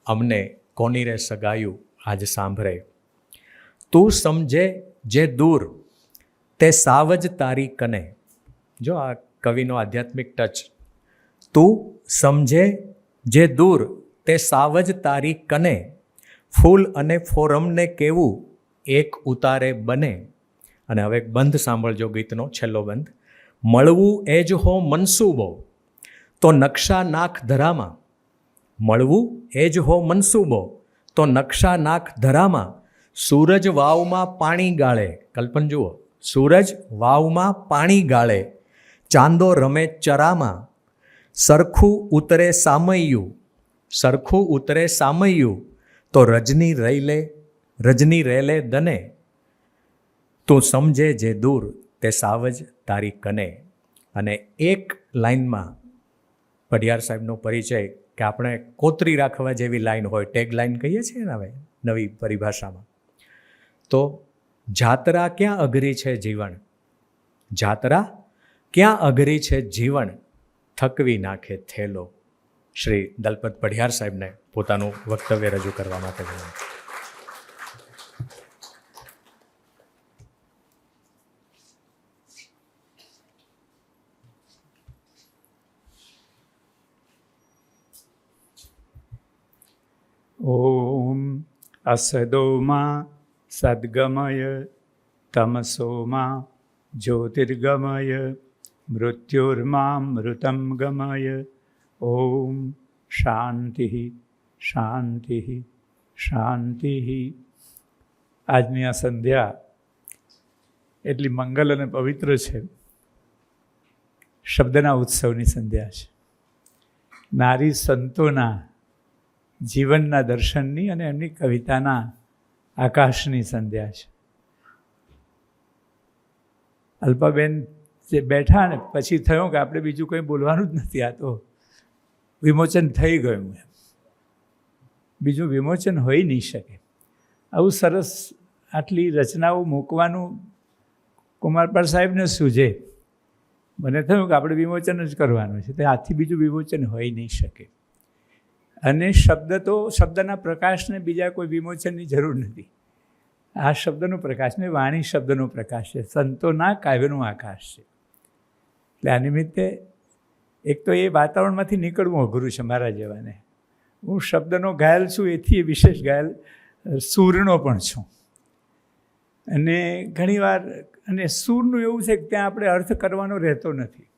અમને કોની રે સગાયું આજ સાંભળે. તું સમજે જે દૂર તે સાવજ તારી કને. જો આ કવિનો આધ્યાત્મિક ટચ. તું સમજે જે દૂર તે સાવજ તારી કને, ફૂલ અને ફોરમને કેવું એક ઉતારે બને, અને હવે એક બંધ સાંભળજો ગીતનો છેલ્લો બંધ. મળવું એ જ હો મનસૂબો તો નકશા નાખ ધરામાં, મળવું એ જ હો મનસૂબો તો નકશા નાખ ધરામાં, સૂરજ વાવમાં પાણી ગાળે, કલ્પન જુઓ, સૂરજ વાવમાં પાણી ગાળે, ચાંદો રમે ચરામાં, સરખું ઉતરે સામૈયું, સરખું ઉતરે સામૈયું તો રજની રેલે દને, તું સમજે જે દૂર તે સાવજ તારી કને. અને એક લાઇનમાં પઢિયાર સાહેબનો પરિચય કે આપણે કોતરી રાખવા જેવી લાઈન હોય, ટેગ લાઈન કહીએ છીએ ને હવે નવી પરિભાષામાં. તો જાત્રા ક્યાં અઘરી છે જીવન, જાત્રા ક્યાં અઘરી છે જીવન, થકવી નાખે થેલો. શ્રી દલપત પઢિયાર સાહેબને પોતાનું વક્તવ્ય રજૂ કરવા માટે વિનંતી. ઓમ અસદોમાં સદ્ગમય તમસોમાં જ્યોતિર્ગમય મૃત્યુર્મા મૃતમ ગમય. ઓમ શાંતિ શાંતિ શાંતિ. આજની આ સંધ્યા એટલી મંગલ અને પવિત્ર છે. શબ્દના ઉત્સવની સંધ્યા છે. નારી સંતોના જીવનના દર્શનની અને એમની કવિતાના આકાશની સંધ્યા છે. અલ્પાબેન જે બેઠા ને પછી થયું કે આપણે બીજું કંઈ બોલવાનું જ નથી, આ તો વિમોચન થઈ ગયું એમ, બીજું વિમોચન હોઈ નહીં શકે. આવું સરસ આટલી રચનાઓ મૂકવાનું કુમારપાળ સાહેબને સૂઝે. મને થયું કે આપણે વિમોચન જ કરવાનું છે, તો આથી બીજું વિમોચન હોઈ નહીં શકે. અને શબ્દ તો શબ્દના પ્રકાશને બીજા કોઈ વિમોચનની જરૂર નથી. આ શબ્દનો પ્રકાશ ને વાણી શબ્દનો પ્રકાશ છે, સંતોના કાવ્યનું આકાશ છે. એટલે આ નિમિત્તે એક તો એ વાતાવરણમાંથી નીકળવું અઘરું છે મારા જેવાને. હું શબ્દનો ઘાયલ છું, એથી વિશેષ ઘાયલ સૂરનો પણ છું. અને ઘણીવાર અને સૂરનું એવું છે કે ત્યાં આપણે અર્થ કરવાનો રહેતો નથી.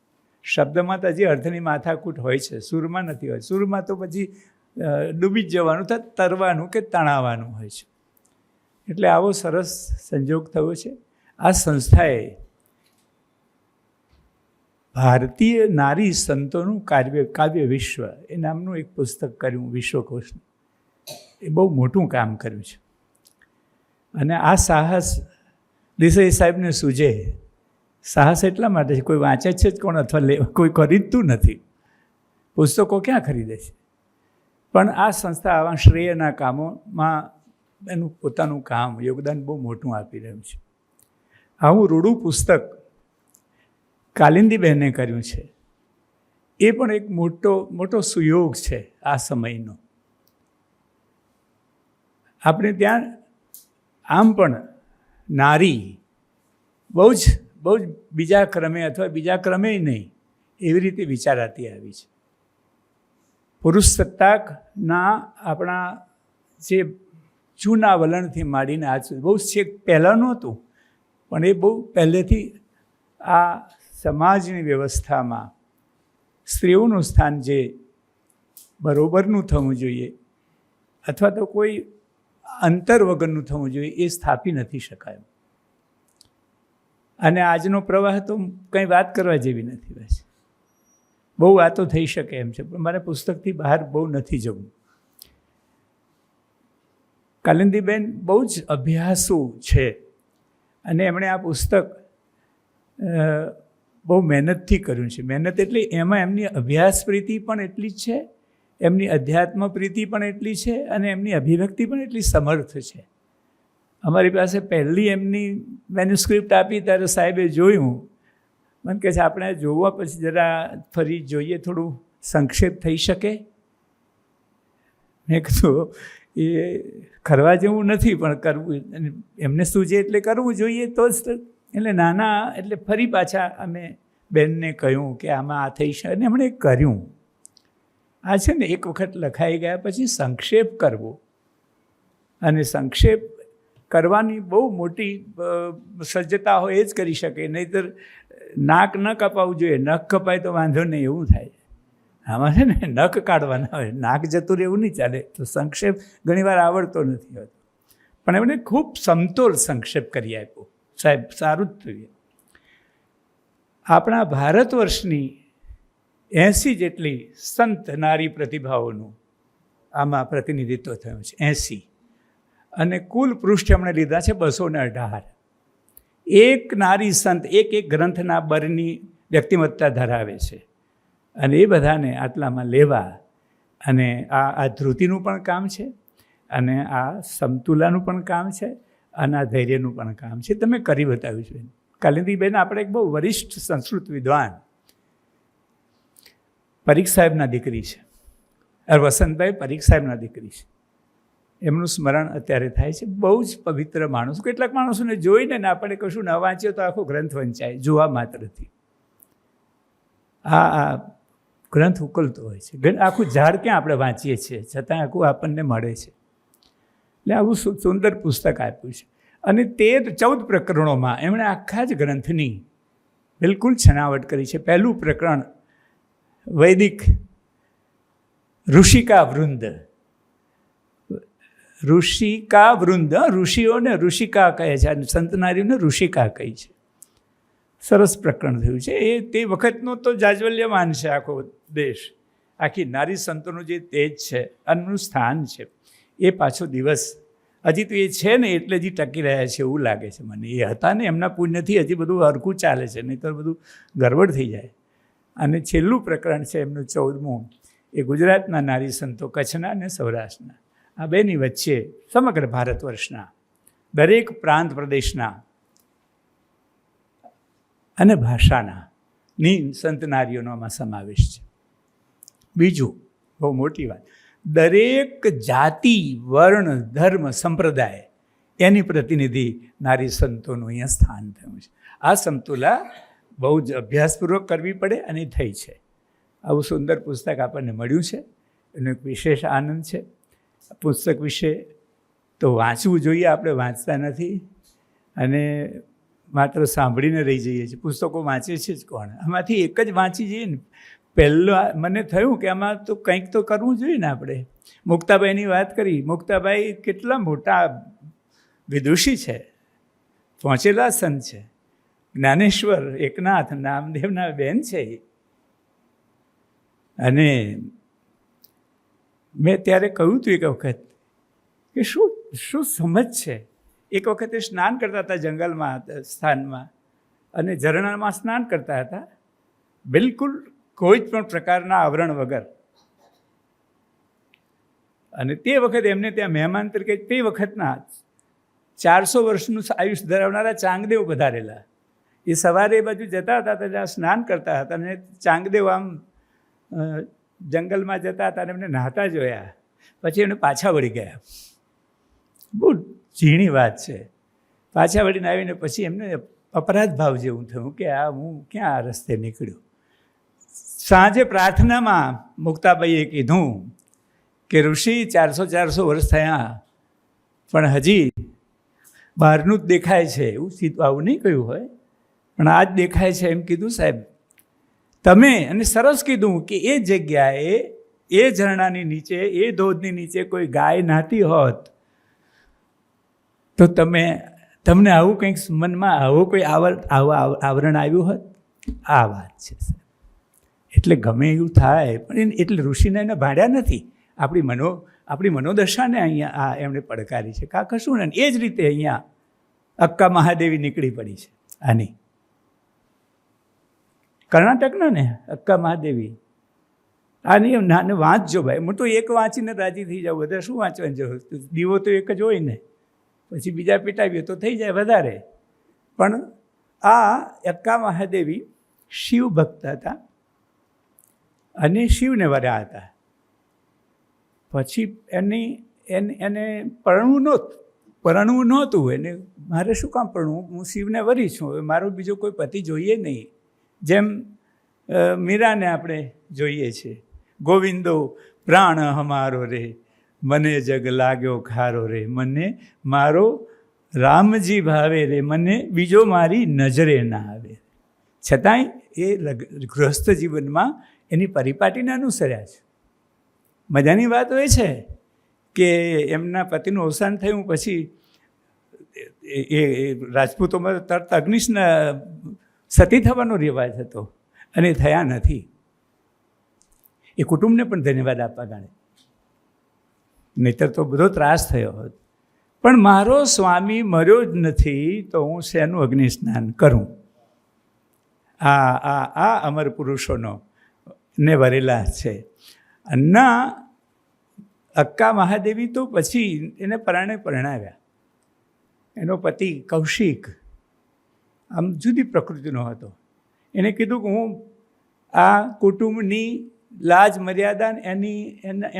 શબ્દમાં તો હજી અર્થની માથાકૂટ હોય છે, સૂરમાં નથી હોય. સૂરમાં તો પછી ડૂબી જ જવાનું, તરવાનું કે તણાવવાનું હોય છે. એટલે આવો સરસ સંજોગ થયો છે. આ સંસ્થાએ ભારતીય નારી સંતોનું કાવ્ય વિશ્વ એ નામનું એક પુસ્તક કર્યું, વિશ્વકોશનું. એ બહુ મોટું કામ કર્યું છે. અને આ સાહસ દેસાઈ સાહેબને સૂજે. સાહસ એટલા માટે છે, કોઈ વાંચે છે જ કોણ, અથવા કોઈ ખરીદતું નથી. પુસ્તકો ક્યાં ખરીદે છે? પણ આ સંસ્થા આવા શ્રેયના કામોમાં એનું પોતાનું કામ યોગદાન બહુ મોટું આપી રહ્યું છે. આવું રૂડું પુસ્તક કાલિંદીબહેને કર્યું છે. એ પણ એક મોટો સુયોગ છે આ સમયનો. આપણે ત્યાં આમ પણ નારી બહુ જ બીજા ક્રમે અથવા બીજા ક્રમે નહીં એવી રીતે વિચારાતી આવી છે. પુરુષ સત્તાકના આપણા જે જૂના વલણથી માંડીને આજ સુધી બહુ છેક પહેલાં નહોતું, પણ એ બહુ પહેલેથી આ સમાજની વ્યવસ્થામાં સ્ત્રીઓનું સ્થાન જે બરોબરનું થવું જોઈએ અથવા તો કોઈ અંતર વગરનું થવું જોઈએ એ સ્થાપી નથી શકાયું. અને આજનો પ્રવાહ તો કંઈ વાત કરવા જેવી નથી. બસ બહુ વાતો થઈ શકે એમ છે, પણ મારે પુસ્તકથી બહાર બહુ નથી જવું. કાલિંદીબેન બહુ જ અભ્યાસુ છે અને એમણે આ પુસ્તક બહુ મહેનતથી કર્યું છે. મહેનત એટલે એમાં એમની અભ્યાસ પ્રીતિ પણ એટલી જ છે, એમની અધ્યાત્મ પ્રીતિ પણ એટલી છે અને એમની અભિવ્યક્તિ પણ એટલી સમર્થ છે. અમારી પાસે પહેલી એમની મેન્યુસ્ક્રિપ્ટ આપી ત્યારે સાહેબે જોયું. મને કહે છે આપણે જોવા પછી જરા ફરી જોઈએ, થોડું સંક્ષેપ થઈ શકે. મેં કીધું એ કરવા જેવું નથી, પણ કરવું એમને શું છે એટલે કરવું જોઈએ તો જ. એટલે નાના એટલે ફરી પાછા અમે બેનને કહ્યું કે આમાં આ થઈ શકે, અને એમણે કર્યું. આ છે ને એક વખત લખાઈ ગયા પછી સંક્ષેપ કરવો, અને સંક્ષેપ કરવાની બહુ મોટી સજ્જતા હોય એ જ કરી શકે, નહીંતર નાક ન કપાવવું જોઈએ. નખ કપાય તો વાંધો નહીં એવું થાય. આમાં છે ને નખ કાઢવાના હોય, નાક જતું રહેવું નહીં ચાલે. તો સંક્ષેપ ઘણીવાર આવડતો નથી હોતો, પણ એમણે ખૂબ સમતોલ સંક્ષેપ કરી આપ્યો. સાહેબ સારું જ થયું. આપણા ભારત વર્ષની 80 જેટલી સંત નારી પ્રતિભાઓનું આમાં પ્રતિનિધિત્વ થયું છે. 80 અને કુલ પૃષ્ઠ એમણે લીધા છે 218. એક નારી સંત એક ગ્રંથના બરની વ્યક્તિમત્તા ધરાવે છે, અને એ બધાને આટલામાં લેવા અને આ ધૃતિનું પણ કામ છે, અને આ સમતુલાનું પણ કામ છે, અને આ ધૈર્યનું પણ કામ છે. તમે કરી બતાવ્યું છે. કાલિંદીબેન આપણે એક બહુ વરિષ્ઠ સંસ્કૃત વિદ્વાન પરીખ સાહેબના દીકરી છે, વસંતભાઈ પરીખ સાહેબના દીકરી છે. એમનું સ્મરણ અત્યારે થાય છે. બહુ જ પવિત્ર માણસ. કેટલાક માણસોને જોઈને ને આપણે કશું ન વાંચીએ તો આખો ગ્રંથ વંચાય જોવા માત્રથી. આ ગ્રંથ ઉકલતો હોય છે. આખું ઝાડ ક્યાં આપણે વાંચીએ છીએ, છતાં આખું આપણને મળે છે. એટલે આવું સુંદર પુસ્તક આપ્યું છે. અને 14 પ્રકરણોમાં એમણે આખા જ ગ્રંથની બિલકુલ છણાવટ કરી છે. પહેલું પ્રકરણ વૈદિક ઋષિકા વૃંદ. ઋષિકા વૃંદ, ઋષિઓને ઋષિકા કહે છે, અને સંતનારીઓને ઋષિકા કહી છે. સરસ પ્રકરણ થયું છે. એ તે વખતનો તો જાજવલ્યમાન છે આખો દેશ. આખી નારી સંતોનું જે તેજ છે, અન્નનું સ્થાન છે, એ પાછો દિવસ હજી તો એ છે ને એટલે હજી ટકી રહ્યા છે એવું લાગે છે મને. એ હતા ને એમના પુણ્યથી હજી બધું હરખું ચાલે છે, નહીં તો બધું ગરબડ થઈ જાય. અને છેલ્લું પ્રકરણ છે એમનું 14મું, એ ગુજરાતના નારી સંતો, કચ્છના અને સૌરાષ્ટ્રના. આ બેની વચ્ચે સમગ્ર ભારત વર્ષના દરેક પ્રાંત પ્રદેશના અને ભાષાના સંત નારીઓનો આમાં સમાવેશ છે. બીજું બહુ મોટી વાત, દરેક જાતિ, વર્ણ, ધર્મ, સંપ્રદાય એની પ્રતિનિધિ નારી સંતોનું અહીંયા સ્થાન થયું છે. આ સમતુલા બહુ જ અભ્યાસપૂર્વક કરવી પડે, અને થઈ છે. આવું સુંદર પુસ્તક આપણને મળ્યું છે, એનો એક વિશેષ આનંદ છે. પુસ્તક વિશે તો વાંચવું જોઈએ, આપણે વાંચતા નથી અને માત્ર સાંભળીને રહી જઈએ છીએ. પુસ્તકો વાંચે છે જ કોણ? આમાંથી એક જ વાંચી જઈએ ને. પહેલું મને થયું કે આમાં તો કંઈક તો કરવું જોઈએ ને આપણે. મુક્તાબાઈની વાત કરી. મુક્તાબાઈ કેટલા મોટા વિદુષી છે, પહોંચેલા સંત છે. જ્ઞાનેશ્વર એકનાથ નામદેવના બેન છે. અને મેં ત્યારે કહ્યું હતું એક વખત કે શું સમજ છે. એક વખતે સ્નાન કરતા હતા જંગલમાં, સ્થાનમાં, અને ઝરણામાં સ્નાન કરતા હતા, બિલકુલ કોઈ જ પણ પ્રકારના આવરણ વગર. અને તે વખતે એમને ત્યાં મહેમાન તરીકે તે વખતના 400 વર્ષનું આયુષ ધરાવનારા ચાંગદેવ પધારેલા. એ સવારે એ બાજુ જતા હતા, ત્યાં સ્નાન કરતા હતા, અને ચાંગદેવ આમ જંગલમાં જતા હતા, અને એમને નહાતા જોયા. પછી એમને પાછા વળી ગયા. બહુ ઝીણી વાત છે. પાછા વળીને આવીને પછી એમને અપરાધ ભાવ જેવું થયું કે હું ક્યાં આ રસ્તે નીકળ્યો. સાંજે પ્રાર્થનામાં મુક્તાબાઈએ કીધું કે ઋષિ 400 વર્ષ થયા પણ હજી બહારનું જ દેખાય છે. એવું સીધું આવું નહીં કહ્યું હોય, પણ આ જ દેખાય છે એમ કીધું સાહેબ તમે. અને સરસ કીધું કે એ જગ્યાએ, એ ઝરણાની નીચે, એ ધોધની નીચે કોઈ ગાય નાતી હોત તો તમને આવું કંઈક મનમાં આવું કોઈ આવરણ આવ્યું હોત. આ વાત છે સાહેબ. એટલે ગમે એવું થાય, પણ એટલે ઋષિને એને ભાડ્યા નથી. આપણી મનોદશાને અહીંયા આ એમણે પડકારી છે. કા કશું ને એ જ રીતે અહીંયા અક્કા મહાદેવી નીકળી પડી છે. આની કર્ણાટકના ને અક્કા મહાદેવી, આની નાને વાંચજો ભાઈ. હું તો એક વાંચીને રાજી થઈ જાઉં. બધા શું વાંચવાની જરૂર? દીવો તો એક જ હોય ને, પછી બીજા પીટાવીએ તો થઈ જાય વધારે. પણ આ અક્કા મહાદેવી શિવ ભક્ત હતા અને શિવને વર્યા હતા. પછી એને પરણવું નહોતું. એને મારે શું કામ પરણવું? હું શિવને વરી છું, હવે મારો બીજો કોઈ પતિ જોઈએ નહીં. જેમ મીરાને આપણે જોઈએ છીએ, ગોવિંદો પ્રાણ હમારો રે, મને જગ લાગ્યો ખારો રે, મને મારો રામજી ભાવે રે મને બીજો મારી નજરે ના આવે. છતાંય એ ગૃહસ્થ જીવનમાં એની પરિપાટીને અનુસર્યા છે. મજાની વાત એ છે કે એમના પતિનું અવસાન થયું પછી એ રાજપૂતોમાં તરત અગ્નિશના સતી થવાનો રિવાજ હતો અને થયા નથી. એ કુટુંબને પણ ધન્યવાદ આપવા ગણે, નહીતર તો બધો ત્રાસ થયો હોત. પણ મારો સ્વામી મર્યો જ નથી તો હું શેનું અગ્નિ સ્નાન કરું? આ અમર પુરુષોનો ને વરેલા છે. ના અક્કા મહાદેવી તો પછી એને પરણાવ્યા. એનો પતિ કૌશિક આમ જુદી પ્રકૃતિનો હતો. એને કીધું કે હું આ કુટુંબની લાજ મર્યાદા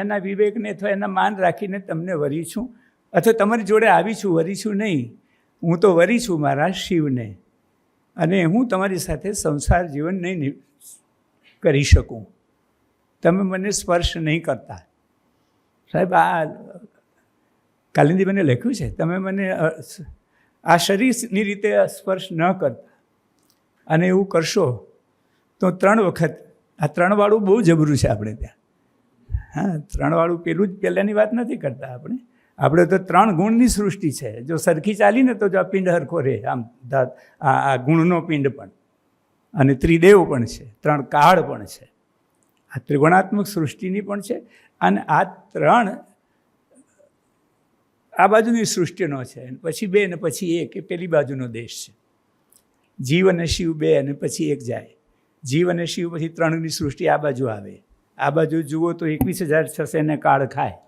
એના વિવેકને અથવા એના માન રાખીને તમને વરી છું, અથવા તમારી જોડે આવી છું, વરી છું નહીં, હું તો વરી છું મારા શિવને, અને હું તમારી સાથે સંસાર જીવન નહીં કરી શકું. તમે મને સ્પર્શ નહીં કરતા. સાહેબ, આ કાલિંદીબેને લખ્યું છે, તમે મને આ શરીરની રીતે સ્પર્શ ન કરતા, અને એવું કરશો તો 3 વખત, આ 3 વાળું બહુ જબરું છે આપણે ત્યાં. હા, 3 વાળું પેલું જ પહેલાંની વાત નથી કરતા આપણે તો 3 ગુણની સૃષ્ટિ છે. જો સરખી ચાલીને તો જો આ પિંડ હરખો રહે, આમ આ ગુણનો પિંડ પણ, અને ત્રિદેવ પણ છે, 3 કાળ પણ છે. આ ત્રિગુણાત્મક સૃષ્ટિની પણ છે, અને આ 3 આ બાજુની સૃષ્ટિનો છે. પછી 2 ને પછી 1 એ પેલી બાજુનો દેશ છે. જીવ અને શિવ 2 અને પછી 1 જાય. જીવ અને શિવ પછી 3ની સૃષ્ટિ આ બાજુ આવે. આ બાજુ જુઓ તો 21,600 ને કાળ ખાય.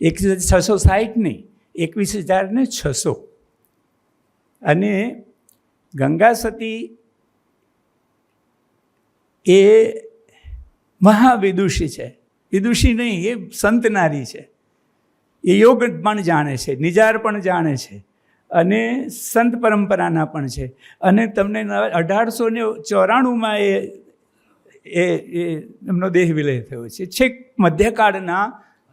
21,660 નહીં, 21,600. અને ગંગા સતી એ મહાવિદુષી છે. વિદુષી નહીં, એ સંત નારી છે. એ યોગ પણ જાણે છે, નિજાર પણ જાણે છે, અને સંત પરંપરાના પણ છે. અને તમને 1894માં એ એમનો દેહ વિલય થયો છે. છેક મધ્યકાળના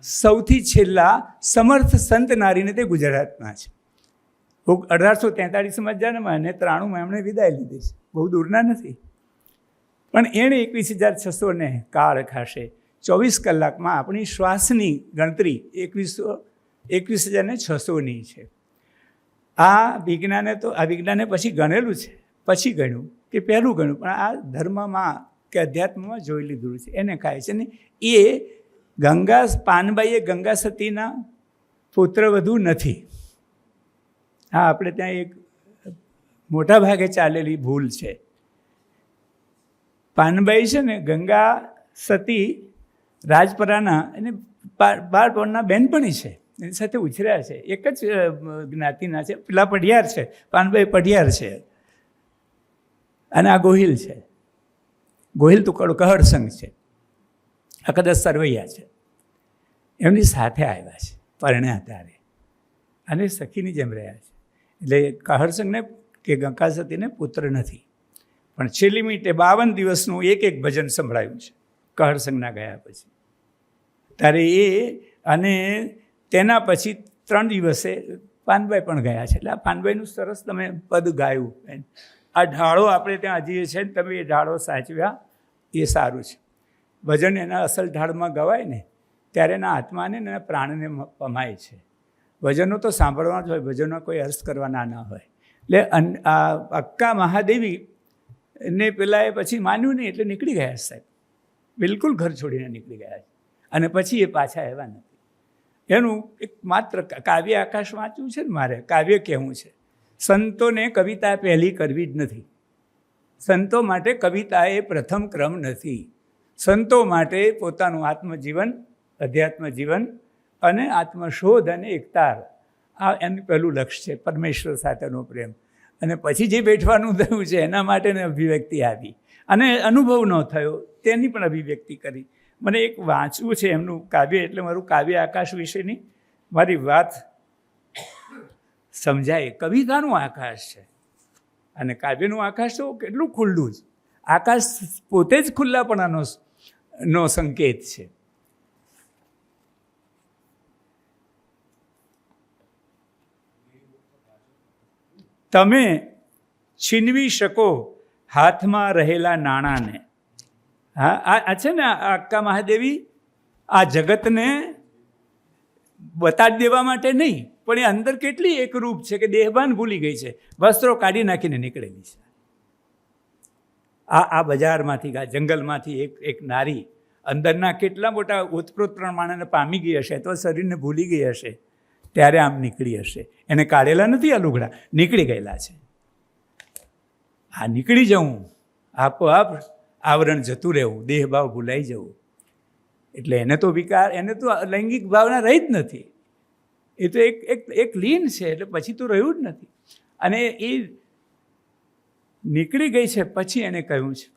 સૌથી છેલ્લા સમર્થ સંત નારીને તે ગુજરાતના છે. 1843માં જન્મ અને 93માં એમણે વિદાય લીધી છે. બહુ દૂરના નથી. પણ એણે 21,600 ને કાળ ખાશે. 24 કલાકમાં આપણી શ્વાસની ગણતરી 21,600ની છે. આ વિજ્ઞાને પછી ગણેલું છે, પછી ગણ્યું કે પહેલું ગણ્યું, પણ આ ધર્મમાં કે અધ્યાત્મમાં જોઈ લીધું છે. એને ખાય છે ને એ પાનબાઈ એ ગંગા સતીના પુત્રવધુ નથી. હા, આપણે ત્યાં એક મોટા ભાગે ચાલેલી ભૂલ છે. પાનબાઈ છે ને ગંગા સતી રાજપરાના અને બાળપણના બહેનપણી છે, એની સાથે ઉછર્યા છે, એક જ જ્ઞાતિના છે. પેલા પઢિયાર છે, પાનબાઈ પઢિયાર છે, અને આ ગોહિલ છે. ગોહિલ તો કહળ સંઘ છે, આ કદાચ સરવૈયા છે. એમની સાથે આવ્યા છે પરણ્યા ત્યારે, અને સખીની જેમ રહ્યા છે. એટલે કહળ સંઘને કે ગંગા સતીને પુત્ર નથી. પણ છેલ્લી મિનિટે 52 દિવસનું એક ભજન સંભળાયું છે કહળ સંઘના ગયા પછી. ત્યારે એ અને તેના પછી 3 દિવસે પાનબાઈ પણ ગયા છે. એટલે આ પાનબાઈનું સરસ તમે પદ ગાયું. આ ઢાળો આપણે ત્યાં હજી છે, તમે એ ઢાળો સાચવ્યા એ સારું છે. ભજન એના અસલ ઢાળમાં ગવાય ને ત્યારે એના આત્માને એના પ્રાણને પમાય છે. ભજનો તો સાંભળવા જ હોય, ભજનો કોઈ અર્થ કરવાના ના હોય. એટલે આ અક્કા મહાદેવી ને પેલા એ પછી માન્યું નહીં એટલે નીકળી ગયા સાહેબ. બિલકુલ ઘર છોડીને નીકળી ગયા છે, અને પછી એ પાછા આવ્યા નથી. એનું એક માત્ર કાવ્ય આકાશ વાંચવું છે ને મારે, કાવ્ય કહેવું છે. સંતોને કવિતા પહેલી કરવી જ નથી. સંતો માટે કવિતા એ પ્રથમ ક્રમ નથી. સંતો માટે પોતાનું આત્મજીવન, અધ્યાત્મ જીવન અને આત્મશોધ અને એકતાર, આ એનું પહેલું લક્ષ્ય છે, પરમેશ્વર સાથેનો પ્રેમ. અને પછી જે બેઠવાનું થયું છે એના માટેની અભિવ્યક્તિ આવી, અને અનુભવ ન થયો તેની પણ અભિવ્યક્તિ કરી. મને એક વાંચવું છે એમનું કાવ્ય, એટલે મારું કાવ્ય આકાશ વિશેની મારી વાત સમજાય. કવિતાનું આકાશ છે અને કાવ્યનું આકાશ તો કેટલું ખુલ્લું જ. આકાશ પોતે જ ખુલ્લાપણાનો સંકેત છે. તમે છીનવી શકો હાથમાં રહેલા નાણાંને. હા, આ છે ને આ અક્કા મહાદેવી આ જગતને બતાડી દેવા માટે નહીં, પણ એ અંદર કેટલી એકરૂપ છે કે દેહભાન ભૂલી ગઈ છે, વસ્ત્રો કાઢી નાખીને નીકળેલી છે. આ બજારમાંથી, આ જંગલમાંથી એક નારી અંદરના કેટલા મોટા ઓતપ્રોત પ્રમાણને પામી ગઈ હશે, તો શરીરને ભૂલી ગઈ હશે, ત્યારે આમ નીકળી હશે. એને કાઢેલા નથી આ લુગડા, નીકળી ગયેલા છે. આ નીકળી જવું, આપોઆપ આવરણ જતું રહેવું, દેહભાવ ભૂલાઈ જવું, એટલે એને તો વિકાર, એને તો લૈંગિક ભાવના રહી જ નથી. એ તો એક લીન છે, એટલે પછી તો રહ્યું જ નથી. અને એ નીકળી ગઈ છે. પછી એને કહ્યું છે,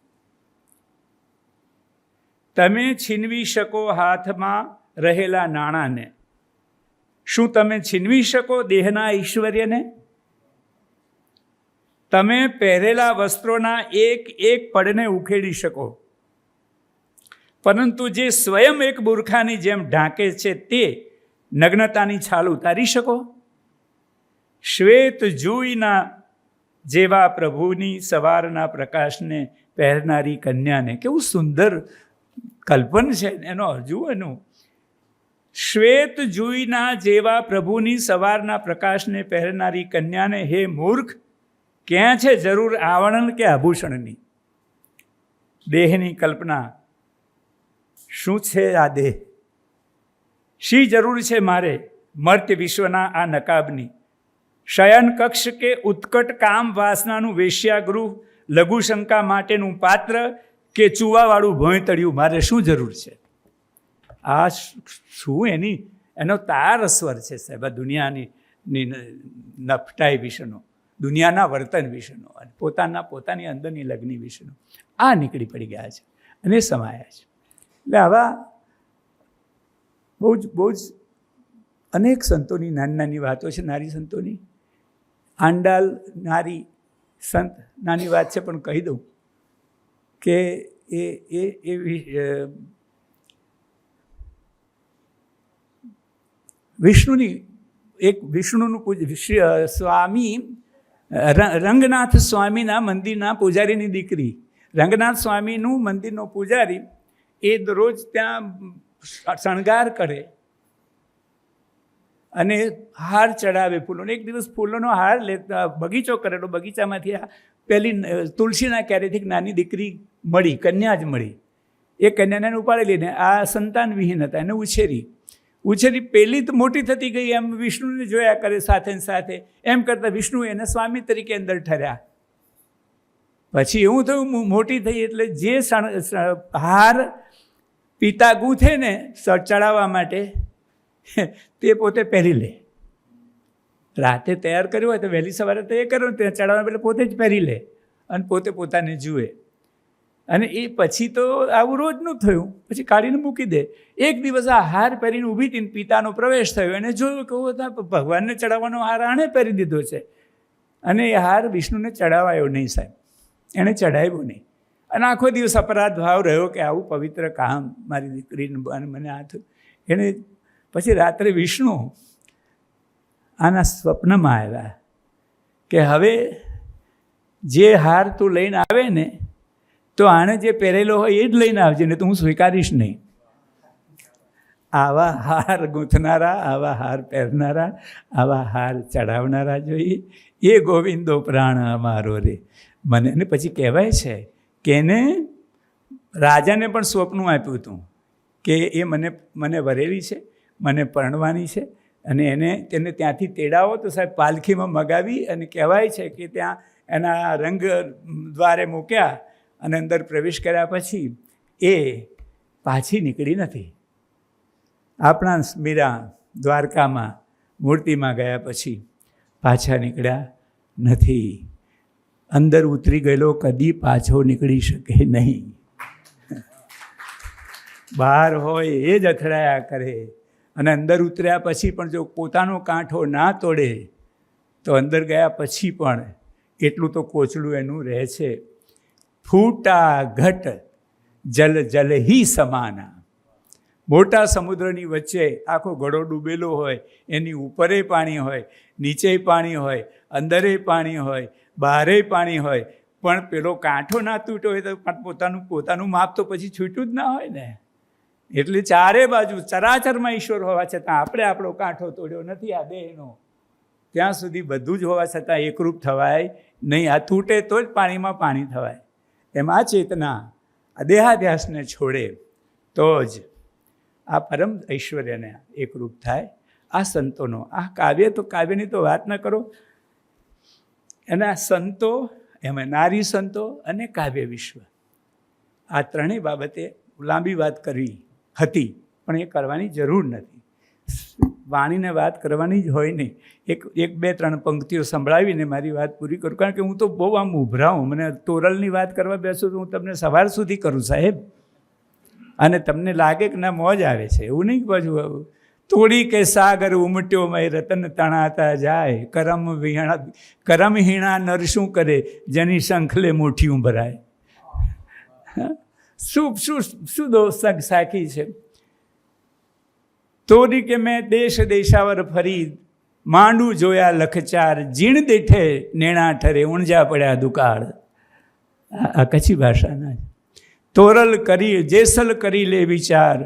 તમે છીનવી શકો હાથમાં રહેલા નાણાંને. શું તમે છીનવી શકો દેહના ઐશ્વર્યને? તમે પહેરેલા વસ્ત્રોના એક એક પડને ઉખેડી શકો, પરંતુ જે સ્વયં એક બુરખાની જેમ ઢાંકે છે તે નગ્નતાની છાલ ઉતારી શકો? શ્વેત જૂઈના જેવા પ્રભુની સવારના પ્રકાશને પહેરનારી કન્યાને. કેવું સુંદર કલ્પન છે એનો. હજુ એનું શ્વેત જૂઈના જેવા પ્રભુની સવારના પ્રકાશને પહેરનારી કન્યાને, હે મૂર્ખ, ક્યાં છે જરૂર આવરણ કે આભૂષણની? દેહની કલ્પના શું છે? આ દેહ શી જરૂર છે મારે મર્ત્ય વિશ્વના આ નકાબની? શયન કક્ષ કે ઉત્કટ કામ વાસનાનું વેશ્યાગૃહ, લઘુશંકા માટેનું પાત્ર કે ચૂવાવાળું ભોંયતળિયું મારે શું જરૂર છે? આ શું એનો તાર અસર છે સાહેબ, આ દુનિયાની નફટાઈ વિશેનો, દુનિયાના વર્તન વિશેનો, અને પોતાની અંદરની લગ્ની વિશેનો. આ નીકળી પડી ગયા છે અને સમાયા છે. એટલે આવા બહુ જ અનેક સંતોની નાની નાની વાતો છે, નારી સંતોની. આંડાલ નારી સંત નાની વાત છે, પણ કહી દઉં કે એ વિષ્ણુનું સ્વામી રંગનાથ સ્વામીના મંદિરના પૂજારીની દીકરી. રંગનાથ સ્વામીનું મંદિરનો પૂજારી એ રોજ ત્યાં શણગાર કરે અને હાર ચડાવે ફૂલોનો. એક દિવસ ફૂલોનો હાર લેતા બગીચો કરેલો, બગીચામાંથી આ પેલી તુલસીના ક્યારેથી નાની દીકરી મળી, કન્યા જ મળી. એ કન્યાને ઉપાડી લઈને આ સંતાન વિહીન હતા, એને ઉછેરી પેલી તો મોટી થતી ગઈ, એમ વિષ્ણુને જોયા કરે સાથે ને સાથે. એમ કરતાં વિષ્ણુ એને સ્વામી તરીકે અંદર ઠર્યા. પછી એવું થયું, મોટી થઈ એટલે જે હાર પિતા ગૂંથે ને ચડાવવા માટે તે પોતે પહેરી લે. રાતે તૈયાર કર્યો હોય તો વહેલી સવારે તૈયાર કર્યો, ત્યાં ચડાવવા એટલે પોતે જ પહેરી લે અને પોતે પોતાને જુએ. અને એ પછી તો આવું રોજનું થયું, પછી કાઢીને મૂકી દે. એક દિવસ આ હાર પહેરીને ઊભી હતી, પિતાનો પ્રવેશ થયો, એને જોયું કે ભગવાનને ચડાવવાનો હાર આણે પહેરી દીધો છે. અને એ હાર વિષ્ણુને ચડાવાયો નહીં સાહેબ, એણે ચડાવ્યો નહીં. અને આખો દિવસ અપરાધ ભાવ રહ્યો કે આવું પવિત્ર કામ મારી દીકરીને અને મને આ થયું. એને પછી રાત્રે વિષ્ણુ આના સ્વપ્નમાં આવ્યા કે હવે જે હાર તું લઈને આવે ને તો આણે જે પહેરેલો હોય એ જ લઈને આવજે, ને તો હું સ્વીકારીશ નહીં. આવા હાર ગૂંથનારા, આવા હાર પહેરનારા, આવા હાર ચડાવનારા જોઈએ. એ ગોવિંદો પ્રાણ અમારો રે મને. અને પછી કહેવાય છે કે એને રાજાને પણ સ્વપ્નું આપ્યું હતું કે એ મને વરેલી છે, મને પરણવાની છે, અને તેને ત્યાંથી તેડાવો તો સાહેબ પાલખીમાં મગાવી અને કહેવાય છે કે ત્યાં એના રંગ દ્વારે મૂક્યા અને અંદર પ્રવેશ કર્યા પછી એ પાછી નીકળી નથી. આપણા મીરા દ્વારકામાં મૂર્તિમાં ગયા પછી પાછા નીકળ્યા નથી. અંદર ઉતરી ગયેલો કદી પાછો નીકળી શકે નહીં. બહાર હોય એ જ અથડાયા કરે, અને અંદર ઉતર્યા પછી પણ જો પોતાનો કાંઠો ના તોડે તો અંદર ગયા પછી પણ એટલું તો કોચલું એનું રહે છે. ફૂટા ઘટ જલ જલ હી સમાના, મોટા સમુદ્રની વચ્ચે આખો ઘડો ડૂબેલો હોય, એની ઉપરે પાણી હોય, નીચે પાણી હોય, અંદરે પાણી હોય, બહારે પાણી હોય, પણ પેલો કાંઠો ના તૂટ્યો હોય તો પોતાનું માપ તો પછી છૂટ્યું જ ના હોય ને. એટલે ચારે બાજુ ચરાચરમાં ઈશ્વર હોવા છતાં આપણે આપણો કાંઠો તોડ્યો નથી આ દેહનો. ત્યાં સુધી બધું જ હોવા છતાં એકરૂપ થવાય નહીં. આ તૂટે તો જ પાણીમાં પાણી થવાય. એમ આ ચેતના આ દેહાધ્યાસને છોડે તો જ આ પરમ ઐશ્વર્યને એકરૂપ થાય. આ સંતોનો આ કાવ્ય, તો કાવ્યની તો વાત ન કરો. એના સંતો, એમાં નારી સંતો અને કાવ્ય વિશ્વ, આ ત્રણેય બાબતે લાંબી વાત કરવી હતી, પણ એ કરવાની જરૂર નથી. વાણીને વાત કરવાની જ હોય નહીં. એક બે ત્રણ પંક્તિઓ સંભળાવીને મારી વાત પૂરી કરું, કારણ કે હું તો બહુ આમ ઉભરાઉં. મને તોરલની વાત કરવા બેસું તો હું તમને સવાર સુધી કરું સાહેબ, અને તમને લાગે કે ના મોજ આવે છે, એવું નહીં. પાછું તોડી કે સાગર ઉમટ્યો મય રતન તણાતા જાય, કરમહીણા નર શું કરે જેની શંખલે મુઠ્ઠીયું ભરાય. શું દોસ્ત સાખી છે. તોડી કે મેં દેશ દેશાવર ફરી, માંડું જોયા લખચાર, જીણ દેઠે નેણા ઠરે ઊંઝા પડ્યા દુકાળ. આ કચ્છી ભાષાના તોરલ કરી જેસલ કરી લે વિચાર,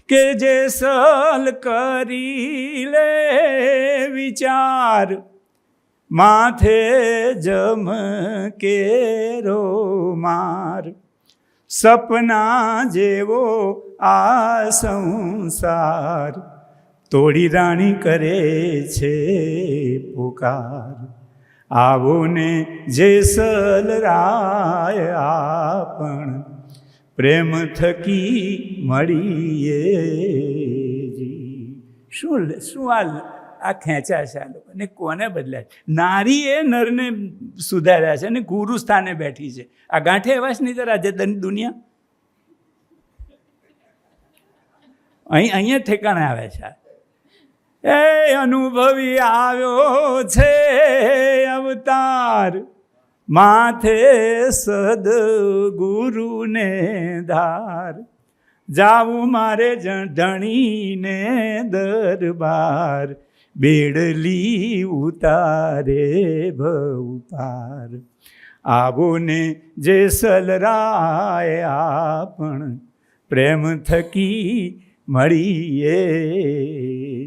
કે જેસલ કરી લે વિચાર, માથે જમ કેરો માર, સપના જેવો આ સંસાર, તોડી રાણી કરે છે પુકાર. આવો ને જેસલ રાય આપણ, પ્રેમ થકી મળીએ જી. શું આ ખેંચા છે આ લોકો, ને કોને બદલાય? નારી એ નરને સુધાર્યા છે અને ગુરુ સ્થાને બેઠી છે. આ ગાંઠે એવાશ નહીં જરા આજે દુનિયા અહીંયા ઠેકાણે આવે છે. એ અનુભવી આવ્યો છે અવતાર, માથે સદગુરુને ધાર, જાવું મારે ધણીને દરબાર, બેડલી ઉતારે ભવ પાર. આવો ને જેસલ રાય આપણ, પ્રેમ થકી મળીએ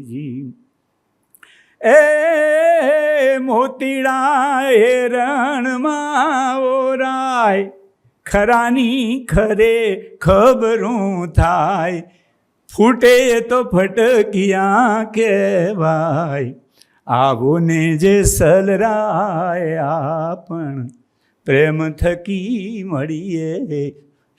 જી. એ મોતીડા હેરણમાં ઓરાય, ખરાની ખરે ખબરું થાય, ફૂટે તો ફટકિયા કહેવાય. આવો ને જેસલ રાય આપણ, પ્રેમ થકી મળીએ.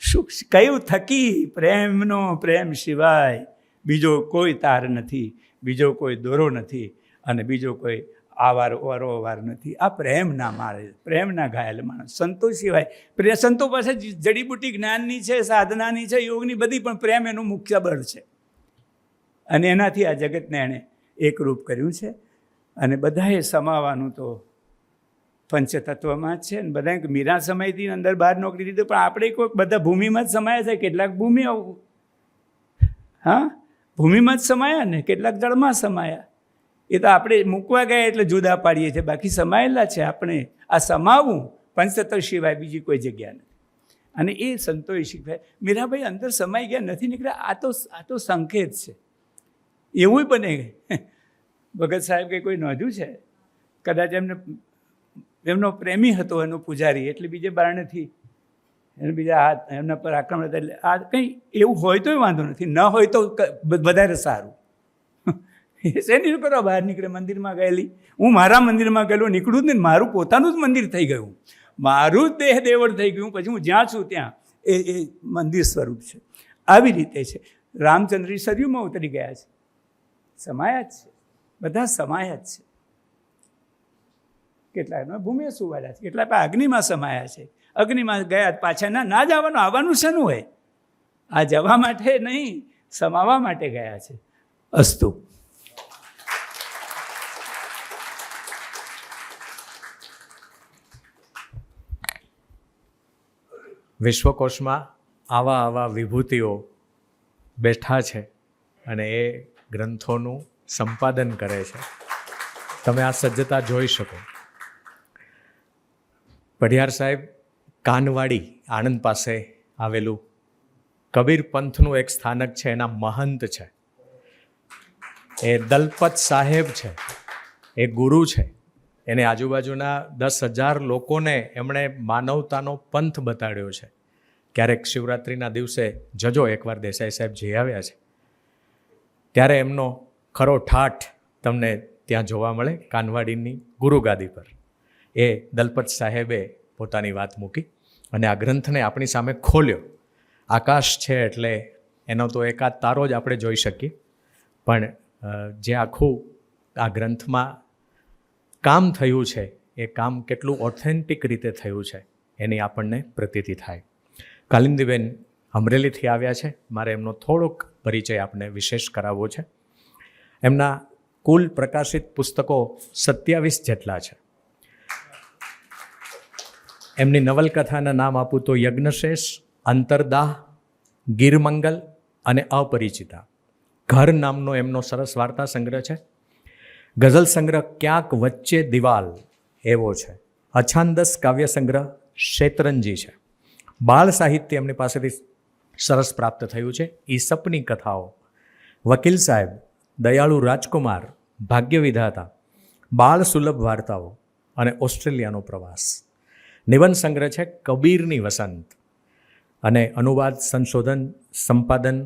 શું કયું થકી? પ્રેમનો પ્રેમ સિવાય બીજો કોઈ તાર નથી, બીજો કોઈ દોરો નથી, અને બીજો કોઈ અવાર નથી. આ પ્રેમના મારે, પ્રેમના ઘાયલ માણસ. સંતો સિવાય સંતો પાસે જડીબુટી જ્ઞાનની છે, સાધનાની છે, યોગની બધી, પણ પ્રેમ એનું મુખ્ય બળ છે. અને એનાથી આ જગતને એણે એકરૂપ કર્યું છે. અને બધાએ સમાવાનું તો પંચતત્વમાં જ છે. ને બધા મીરા સમયથી અંદર બહાર નોકરી દીધું, પણ આપણે કોઈક બધા ભૂમિમાં જ સમાયા છે. કેટલાક ભૂમિમાં જ સમાયા ને, કેટલાક જળમાં સમાયા. એ તો આપણે મૂકવા ગયા એટલે જુદા પાડીએ છીએ, બાકી સમાયેલા છે આપણે. આ સમાવું પંચતત્વ સિવાય બીજી કોઈ જગ્યા નથી. અને એ સંતોએ શીખવાય. મીરાભાઈ અંદર સમાઈ ગયા નથી નીકળ્યા, આ તો સંકેત છે. એવું બને ભગત સાહેબ કે કોઈ નોંધ્યું છે, કદાચ એમનો પ્રેમી હતો એનો પૂજારી, એટલે બીજે બારણેથી એને બીજા હાથ એમના પર આક્રમણ હતા. એટલે આ કંઈ એવું હોય તોય વાંધો નથી, ન હોય તો વધારે સારું. શેની કરો બહાર નીકળે? મંદિરમાં ગયેલી, હું મારા મંદિરમાં ગયેલો નીકળું જ ને, મારું પોતાનું જ મંદિર થઈ ગયું, મારું જ દેહ દેવળ થઈ ગયું. પછી હું જ્યાં છું ત્યાં એ મંદિર સ્વરૂપ છે. આવી રીતે છે. રામચંદ્ર સરયુમાં ઉતરી ગયા છે, સમાયા જ છે, બધા સમાયા જ છે. કેટલાક ભૂમિએ સુવાડ્યા છે, કેટલાક અગ્નિમાં સમાયા છે. અગ્નિમાં ગયા પાછા ના જવાનું, આવવાનું શેનું હોય? આ જવા માટે નહીં, સમાવા માટે ગયા છે. અસ્તુ. વિશ્વકોશમાં આવા વિભૂતિઓ બેઠા છે અને એ ગ્રંથોનું સંપાદન કરે છે. તમે આ સજ્જતા જોઈ શકો. પઢિયાર સાહેબ કાનવાડી આણંદ પાસે આવેલું કબીર પંથનું એક સ્થાનક છે, એના મહંત છે. એ દલપત સાહેબ છે, એ ગુરુ છે. એને આજુબાજુના 10,000 લોકોને એમણે માનવતાનો પંથ બતાડ્યો છે. ક્યારેક શિવરાત્રિના દિવસે જજો, એકવાર દેસાઈ સાહેબ જઈ આવ્યા છે, ત્યારે એમનો ખરો ઠાઠ તમને ત્યાં જોવા મળે કાનવાડીની ગુરુગાદી પર. એ દલપત સાહેબે પોતાની વાત મૂકી અને આ ગ્રંથને આપણી સામે ખોલ્યો. આકાશ છે એટલે એનો તો એકાદ તારો જ આપણે જોઈ શકીએ, પણ જે આખું આ ગ્રંથમાં કામ થયું છે એ કામ કેટલું ઓથેન્ટિક રીતે થયું છે એની આપણને પ્રતીતિ થાય. કાલિંદીબેન અમરેલીથી આવ્યા છે. મારે એમનો થોડોક પરિચય આપને વિશેષ કરાવવો છે. એમના કુલ પ્રકાશિત પુસ્તકો 27 જેટલા છે. એમની નવલકથાના નામ આપું તો યજ્ઞશેષ, અંતરદાહ, ગીરમંગલ અને અપરિચિતા. ઘર નામનો એમનો સરસ વાર્તા સંગ્રહ છે. ગઝલ સંગ્રહ ક્યાંક વચ્ચે દિવાલ એવો છે. અછાંદસ કાવ્ય સંગ્રહ શેતરંજી છે. બાળ સાહિત્ય એમની પાસેથી સરસ પ્રાપ્ત થયું છે. ઈસપની કથાઓ, વકીલ સાહેબ, દયાળુ રાજકુમાર, ભાગ્ય વિધાતા, બાળ સુલભ વાર્તાઓ અને ઓસ્ટ્રેલિયાનો પ્રવાસ. નિબંધ સંગ્રહ છે કબીરની વસંત. અને અનુવાદ, સંશોધન, સંપાદન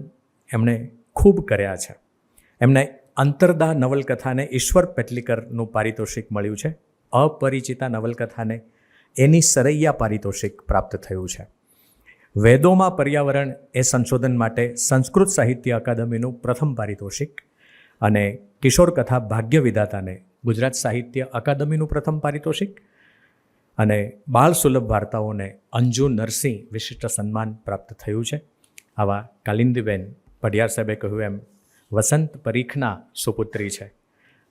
એમણે ખૂબ કર્યા છે. એમને અંતરદા નવલકથાને ઈશ્વર પેટલીકરનું પારિતોષિક મળ્યું છે. અપરિચિતા નવલકથાને એની સરૈયા પારિતોષિક પ્રાપ્ત થયું છે. વેદોમાં પર્યાવરણ એ સંશોધન માટે સંસ્કૃત સાહિત્ય અકાદમીનું પ્રથમ પારિતોષિક, અને કિશોર કથા ભાગ્ય વિધાતાને ગુજરાત સાહિત્ય અકાદમીનું પ્રથમ પારિતોષિક, અને બાળ સુલભ વાર્તાઓને અંજુ નરસિંહ વિશિષ્ટ સન્માન પ્રાપ્ત થયું છે. આવા કાલિંદીબેન પઢિયાર સાહેબે કહ્યું એમ વસંત પરીખના સુપુત્રી છે,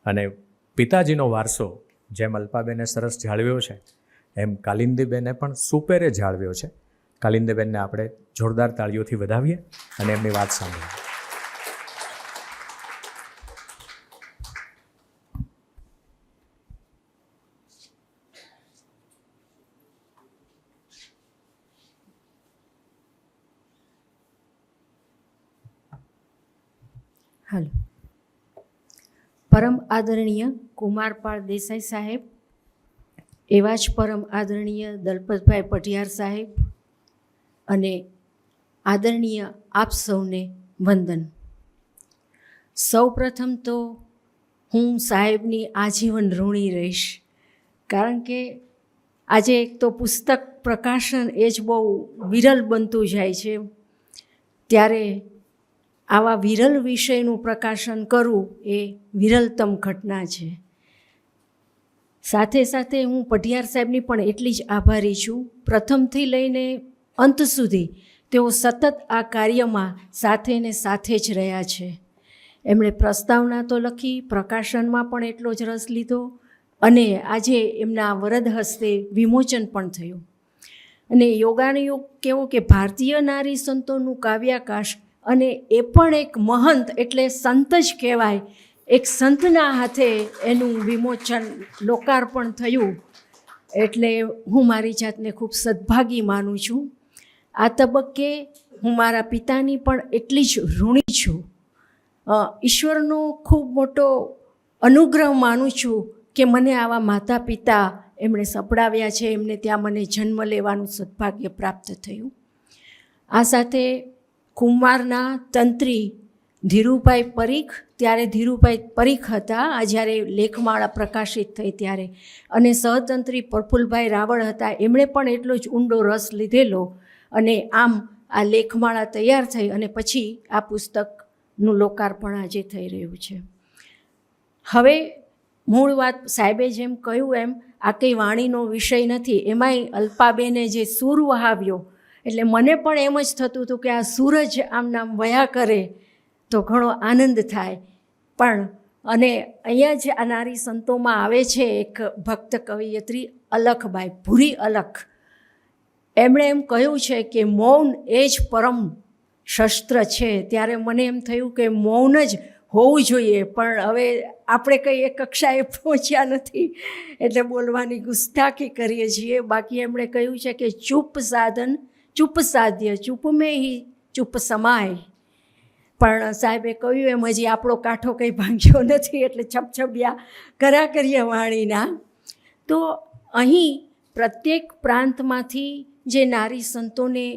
અને પિતાજીનો વારસો જેમ અલ્પાબેને સરસ જાળવ્યો છે એમ કાલિંદીબેને પણ સુપેરે જાળવ્યો છે. કાલિંદીબેનને આપણે જોરદાર તાળીઓથી વધાવીએ અને એમની વાત સાંભળીએ. હાલો. પરમ આદરણીય કુમારપાળ દેસાઈ સાહેબ, એવા જ પરમ આદરણીય દલપતભાઈ પઢિયાર સાહેબ, અને આદરણીય આપ સૌને વંદન. સૌ પ્રથમ તો હું સાહેબની આજીવન ઋણી રહીશ, કારણ કે આજે એક તો પુસ્તક પ્રકાશન એ જ બહુ વિરલ બનતું જાય છે, ત્યારે આવા વિરલ વિષયનું પ્રકાશન કરવું એ વિરલતમ ઘટના છે. સાથે સાથે હું પઢિયાર સાહેબની પણ એટલી જ આભારી છું. પ્રથમથી લઈને અંત સુધી તેઓ સતત આ કાર્યમાં સાથે ને સાથે જ રહ્યા છે. એમણે પ્રસ્તાવના તો લખી, પ્રકાશનમાં પણ એટલો જ રસ લીધો, અને આજે એમના વરદ હસ્તે વિમોચન પણ થયું. અને યોગાનુયોગ કેવો કે ભારતીય નારી સંતોનું કાવ્યાકાશ, અને એ પણ એક મહંત એટલે સંત જ કહેવાય, એક સંતના હાથે એનું વિમોચન, લોકાર્પણ થયું, એટલે હું મારી જાતને ખૂબ સદભાગી માનું છું. આ તબક્કે હું મારા પિતાની પણ એટલી જ ઋણી છું. ઈશ્વરનો ખૂબ મોટો અનુગ્રહ માનું છું કે મને આવા માતા પિતા એમણે સપડાવ્યા છે, એમને ત્યાં મને જન્મ લેવાનું સદભાગ્ય પ્રાપ્ત થયું. આ સાથે કુંભારના તંત્રી ધીરુભાઈ પરીખ, ત્યારે ધીરુભાઈ પરીખ હતા જ્યારે લેખમાળા પ્રકાશિત થઈ ત્યારે, અને સહતંત્રી પ્રફુલભાઈ રાવળ હતા. એમણે પણ એટલો જ ઊંડો રસ લીધેલો, અને આમ આ લેખમાળા તૈયાર થઈ, અને પછી આ પુસ્તકનું લોકાર્પણ આજે થઈ રહ્યું છે. હવે મૂળ વાત સાહેબે જેમ કહ્યું એમ આ કંઈ વાણીનો વિષય નથી, એમાંય અલ્પાબેને જે સૂર વહાવ્યો, એટલે મને પણ એમ જ થતું હતું કે આ સૂરજ આમ નામ વયા કરે તો ઘણો આનંદ થાય. પણ અને અહીંયા જ આ નારી સંતોમાં આવે છે એક ભક્ત કવિયત્રી અલખબાઈ, ભૂરી અલખ. એમણે એમ કહ્યું છે કે મૌન એ જ પરમ શસ્ત્ર છે, ત્યારે મને એમ થયું કે મૌન જ હોવું જોઈએ, પણ હવે આપણે કંઈ એ કક્ષાએ પહોંચ્યા નથી એટલે બોલવાની ગુસ્તાખી કરીએ છીએ. બાકી એમણે કહ્યું છે કે ચૂપ સાધન ચૂપ સાધ્ય, ચૂપ મેં હી ચૂપ સમાય. પણ સાહેબે કહ્યું એમ હજી આપણો કાંઠો કંઈ ભાંગ્યો નથી એટલે છપછપિયા કર્યા કરીએ વાણીના. તો અહીં પ્રત્યેક પ્રાંતમાંથી જે નારી સંતોને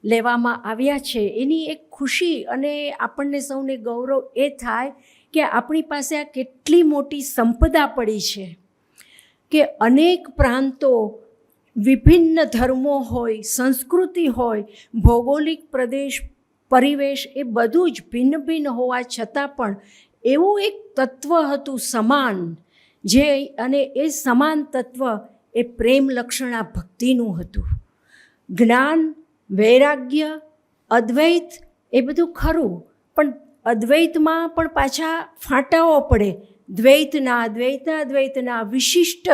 લેવામાં આવ્યા છે એની એક ખુશી અને આપણને સૌને ગૌરવ એ થાય કે આપણી પાસે આ કેટલી મોટી સંપદા પડી છે કે અનેક પ્રાંતો, વિભિન્ન ધર્મો હોય, સંસ્કૃતિ હોય, ભૌગોલિક પ્રદેશ, પરિવેશ, એ બધું જ ભિન્ન ભિન્ન હોવા છતાં પણ એવું એક તત્વ હતું સમાન, જે અને એ સમાન તત્વ એ પ્રેમ લક્ષણા ભક્તિનું હતું. જ્ઞાન, વૈરાગ્ય, અદ્વૈત એ બધું ખરું, પણ અદ્વૈતમાં પણ પાછા ફાંટાઓ પડે. દ્વૈતના, દ્વૈતાદ્વૈતના, વિશિષ્ટ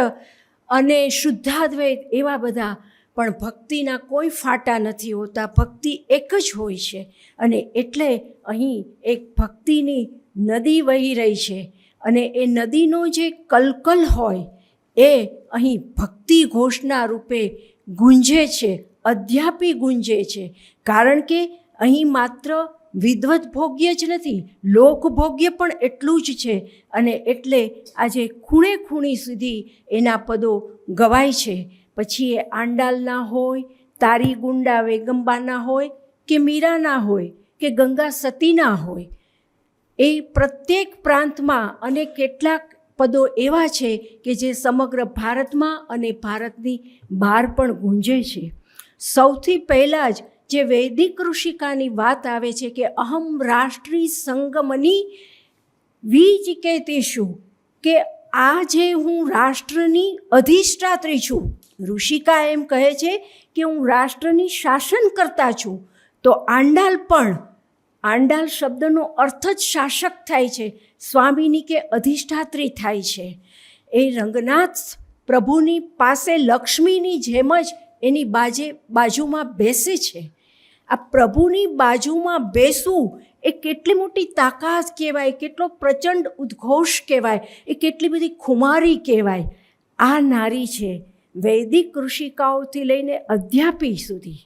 અને શુદ્ધાદ્વૈત એવા બધા, પણ ભક્તિના કોઈ ફાંટા નથી હોતા. ભક્તિ એક જ હોય છે અને એટલે અહીં એક ભક્તિની નદી વહી રહી છે અને એ નદીનો જે કલકલ હોય એ અહીં ભક્તિ ઘોષના રૂપે ગુંજે છે, અધ્યાપી ગુંજે છે. કારણ કે અહીં માત્ર વિદવત ભોગ્ય જ નથી, લોકભોગ્ય પણ એટલું જ છે અને એટલે આજે ખૂણે ખૂણી સુધી એના પદો ગવાય છે. પછી એ આંડાલના હોય, તારી ગુંડા વેગંબાના હોય કે મીરાના હોય કે ગંગા સતીના હોય, એ પ્રત્યેક પ્રાંતમાં અને કેટલાક પદો એવા છે કે જે સમગ્ર ભારતમાં અને ભારતની બહાર પણ ગુંજે છે. સૌથી પહેલાં જ જે વૈદિક ઋષિકાની વાત આવે છે કે અહમ રાષ્ટ્રી સંગમની વિચિકેતિષુ, કે આ જે હું રાષ્ટ્રની અધિષ્ઠાત્રી છું. ઋષિકા એમ કહે છે કે હું રાષ્ટ્રની શાસન કરતા છું. તો આંડાલ પણ, આંડાલ શબ્દનો અર્થ જ શાસક થાય છે, સ્વામીની કે અધિષ્ઠાત્રી થાય છે. એ રંગનાથ પ્રભુની પાસે લક્ષ્મીની જેમ જ એની બાજુમાં બેસે છે. આ પ્રભુની બાજુમાં બેસવું એ કેટલી મોટી તાકાત કહેવાય, કેટલો પ્રચંડ ઉદ્ઘોષ કહેવાય, એ કેટલી બધી ખુમારી કહેવાય. આ નારી છે વૈદિક ઋષિકાઓથી લઈને અધ્યાપી સુધી.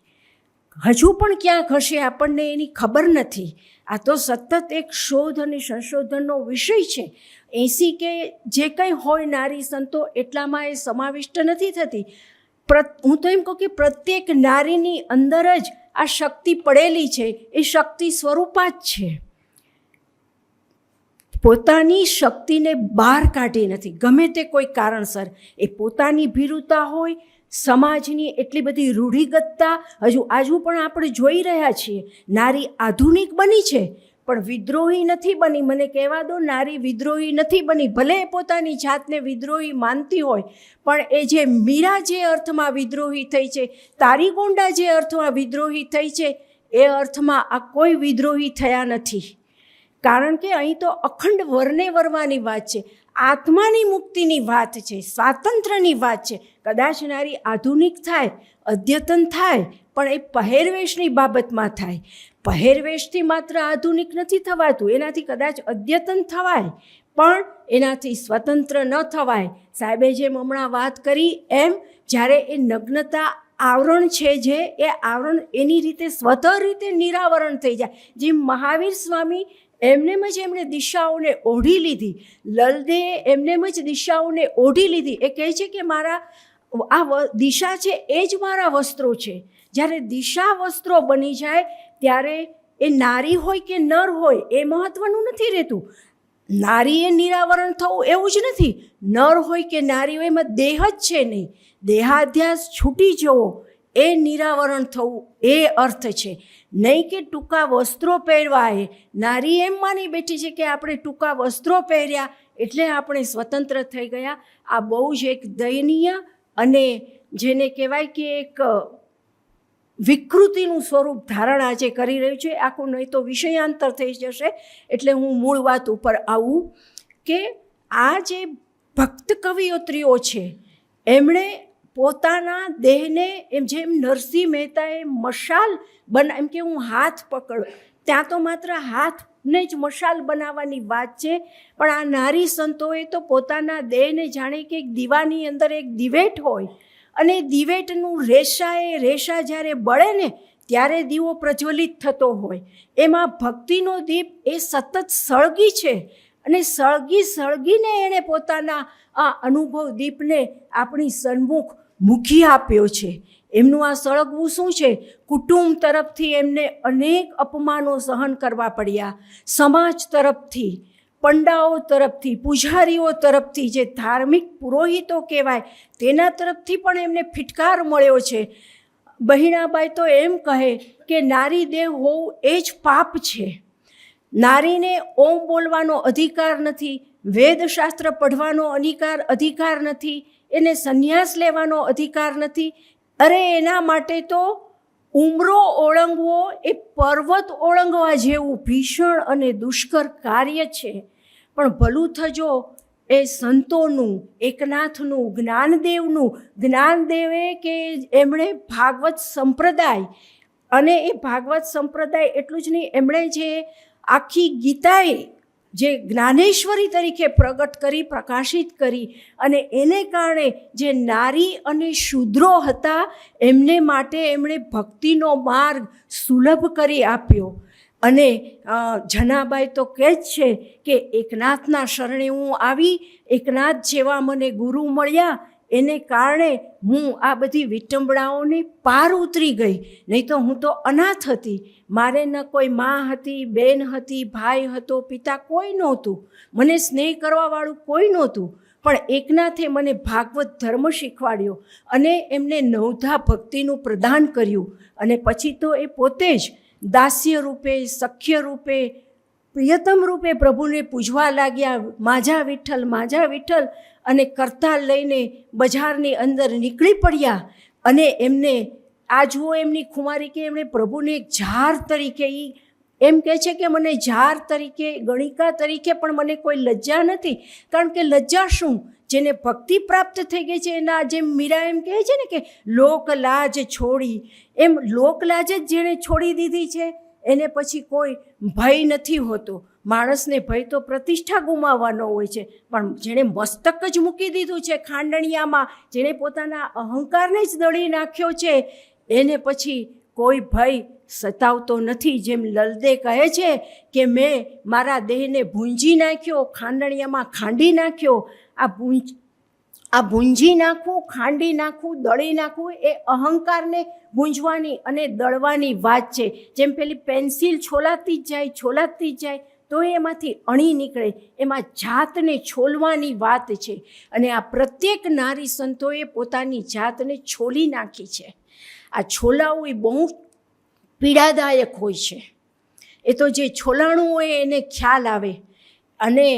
હજુ પણ ક્યાંક હશે, આપણને એની ખબર નથી. આ તો સતત એક શોધ અને સંશોધનનો વિષય છે. 80 કે જે કંઈ હોય નારી સંતો એટલામાં એ સમાવિષ્ટ નથી થતી. હું તો એમ કહું કે પ્રત્યેક નારીની અંદર જ આ શક્તિ પડેલી છે. એ શક્તિ સ્વરૂપા જ છે. પોતાની શક્તિને બહાર કાઢી નથી, ગમે તે કોઈ કારણસર. એ પોતાની ભીરુતા હોય, સમાજની એટલી બધી રૂઢિગતતા હજુ પણ આપણે જોઈ રહ્યા છીએ. નારી આધુનિક બની છે પણ વિદ્રોહી નથી બની. મને કહેવા દો, નારી વિદ્રોહી નથી બની. ભલે એ પોતાની જાતને વિદ્રોહી માનતી હોય, પણ એ જે મીરા જે અર્થમાં વિદ્રોહી થઈ છે, તારી ગોંડા જે અર્થમાં વિદ્રોહી થઈ છે, એ અર્થમાં આ કોઈ વિદ્રોહી થયા નથી. કારણ કે અહીં તો અખંડ વરને વરવાની વાત છે, આત્માની મુક્તિની વાત છે, સ્વાતંત્ર્યની વાત છે. કદાચ નારી આધુનિક થાય, અદ્યતન થાય, પણ એ પહેરવેશની બાબતમાં થાય. પહેરવેશથી માત્ર આધુનિક નથી થવાતું, એનાથી કદાચ અદ્યતન થવાય, પણ એનાથી સ્વતંત્ર ન થવાય. સાહેબે જેમ હમણાં વાત કરી એમ, જ્યારે એ નગ્નતા આવરણ છે, જે એ આવરણ એની રીતે સ્વતઃ રીતે નિરાવરણ થઈ જાય. જેમ મહાવીર સ્વામી એમનેમ જ એમણે દિશાઓને ઓઢી લીધી, લલદેએ એમનેમ જ દિશાઓને ઓઢી લીધી. એ કહે છે કે મારા આ દિશા છે એ જ મારા વસ્ત્રો છે. જ્યારે દિશા વસ્ત્રો બની જાય ત્યારે એ નારી હોય કે નર હોય એ મહત્ત્વનું નથી રહેતું. નારીએ નિરાવરણ થવું એવું જ નથી, નર હોય કે નારી હોય એમાં દેહ જ છે નહીં. દેહાધ્યાસ છૂટી જવો એ નિરાવરણ થવું એ અર્થ છે. નહીં કે ટૂંકા વસ્ત્રો પહેરવા. એ નારી એમ માની બેઠી છે કે આપણે ટૂંકા વસ્ત્રો પહેર્યા એટલે આપણે સ્વતંત્ર થઈ ગયા. આ બહુ જ એક દયનીય અને જેને કહેવાય કે એક વિકૃતિનું સ્વરૂપ ધારણ આજે કરી રહ્યું છે. આખું નહીં તો વિષયાંતર થઈ જશે, એટલે હું મૂળ વાત ઉપર આવું કે આ જે ભક્ત કવિયત્રીઓ છે એમણે પોતાના દેહને જેમ નરસિંહ મહેતાએ મશાલ એમ કે હું હાથ પકડ, ત્યાં તો માત્ર હાથને જ મશાલ બનાવવાની વાત છે, પણ આ નારી સંતોએ તો પોતાના દેહને જાણે કે એક દીવાની અંદર એક દિવેટ હોય, અને દિવેટનું રેશા જ્યારે બળે ને ત્યારે દીવો પ્રજ્વલિત થતો હોય, એમાં ભક્તિનો દીપ એ સતત સળગી છે, અને સળગીને એણે પોતાના આ અનુભવ દીપને આપણી સન્મુખ મૂકી આપ્યો છે. એમનું આ સળગવું શું છે? કુટુંબ તરફથી એમને અનેક અપમાનો સહન કરવા પડ્યા, સમાજ તરફથી, પંડાઓ તરફથી, પૂજારીઓ તરફથી, જે ધાર્મિક પુરોહિતો કહેવાય તેના તરફથી પણ એમને ફિટકાર મળ્યો છે. બહિણાબાઈ તો એમ કહે કે નારી દેહ હોવું એ જ પાપ છે. નારીને ઓમ બોલવાનો અધિકાર નથી, વેદશાસ્ત્ર પઢવાનો અધિકાર નથી, એને સંન્યાસ લેવાનો અધિકાર નથી. અરે એના માટે તો ઉમરો ઓળંગવો એ પર્વત ઓળંગવા જેવું ભીષણ અને દુષ્કર કાર્ય છે. પણ ભલું થજો એ સંતોનું, એકનાથનું, જ્ઞાનદેવે કે એમણે ભાગવત સંપ્રદાય, અને એ ભાગવત સંપ્રદાય એટલું જ નહીં, એમણે જે આખી ગીતાએ જે જ્ઞાનેશ્વરી તરીકે પ્રગટ કરી, પ્રકાશિત કરી, અને એને કારણે જે નારી અને શૂદ્રો હતા એમને માટે એમણે ભક્તિનો માર્ગ સુલભ કરી આપ્યો. અને જનાબાઈ તો કહે જ છે કે એકનાથના શરણે હું આવી, એકનાથ જેવા મને ગુરુ મળ્યા, એને કારણે હું આ બધી વિટંબણાઓને પાર ઉતરી ગઈ. નહીં તો હું તો અનાથ હતી, મારે ન કોઈ મા હતી, બેન હતી, ભાઈ હતો, પિતા કોઈ નહોતું, મને સ્નેહ કરવાવાળું કોઈ નહોતું. પણ એકનાથે મને ભાગવત ધર્મ શીખવાડ્યો, અને એમને નવધા ભક્તિનું પ્રદાન કર્યું, અને પછી તો એ પોતે જ દાસ્ય રૂપે, સખ્ય રૂપે, પ્રિયતમ રૂપે પ્રભુને પૂજવા લાગ્યા, માજા વિઠ્ઠલ, અને કરતાલ લઈને બજારની અંદર નીકળી પડ્યા. અને એમને આ જુઓ એમની ખુમારી કે એમણે પ્રભુને એક ઝાર તરીકે, એમ કહે છે કે મને ઝાર તરીકે, ગણિકા તરીકે પણ મને કોઈ લજ્જા નથી. કારણ કે લજ્જા શું? જેને ભક્તિ પ્રાપ્ત થઈ ગઈ છે એના, જેમ મીરા એમ કહે છે ને કે લોકલાજ છોડી, એમ લોકલાજ જ જેણે છોડી દીધી છે એને પછી કોઈ ભય નથી હોતો. માણસને ભય તો પ્રતિષ્ઠા ગુમાવવાનો હોય છે, પણ જેણે મસ્તક જ મૂકી દીધું છે ખાંડણિયામાં, જેણે પોતાના અહંકારને જ દળી નાખ્યો છે, એને પછી કોઈ ભય સતાવતો નથી. જેમ લલદે કહે છે કે મેં મારા દેહને ભૂંજી નાખ્યો, ખાંડણિયામાં ખાંડી નાખ્યો. આ ભૂંજી નાખવું, ખાંડી નાખવું, દળી નાખવું એ અહંકારને ભૂંજવાની અને દળવાની વાત છે. જેમ પેલી પેન્સિલ છોલાતી જ જાય તો એમાંથી અણી નીકળે, એમાં જાતને છોલવાની વાત છે. અને આ પ્રત્યેક નારી સંતોએ પોતાની જાતને છોલી નાખી છે. આ છોલાવું એ બહુ પીડાદાયક હોય છે. એ તો જે છોલાણું હોય એને ખ્યાલ આવે. અને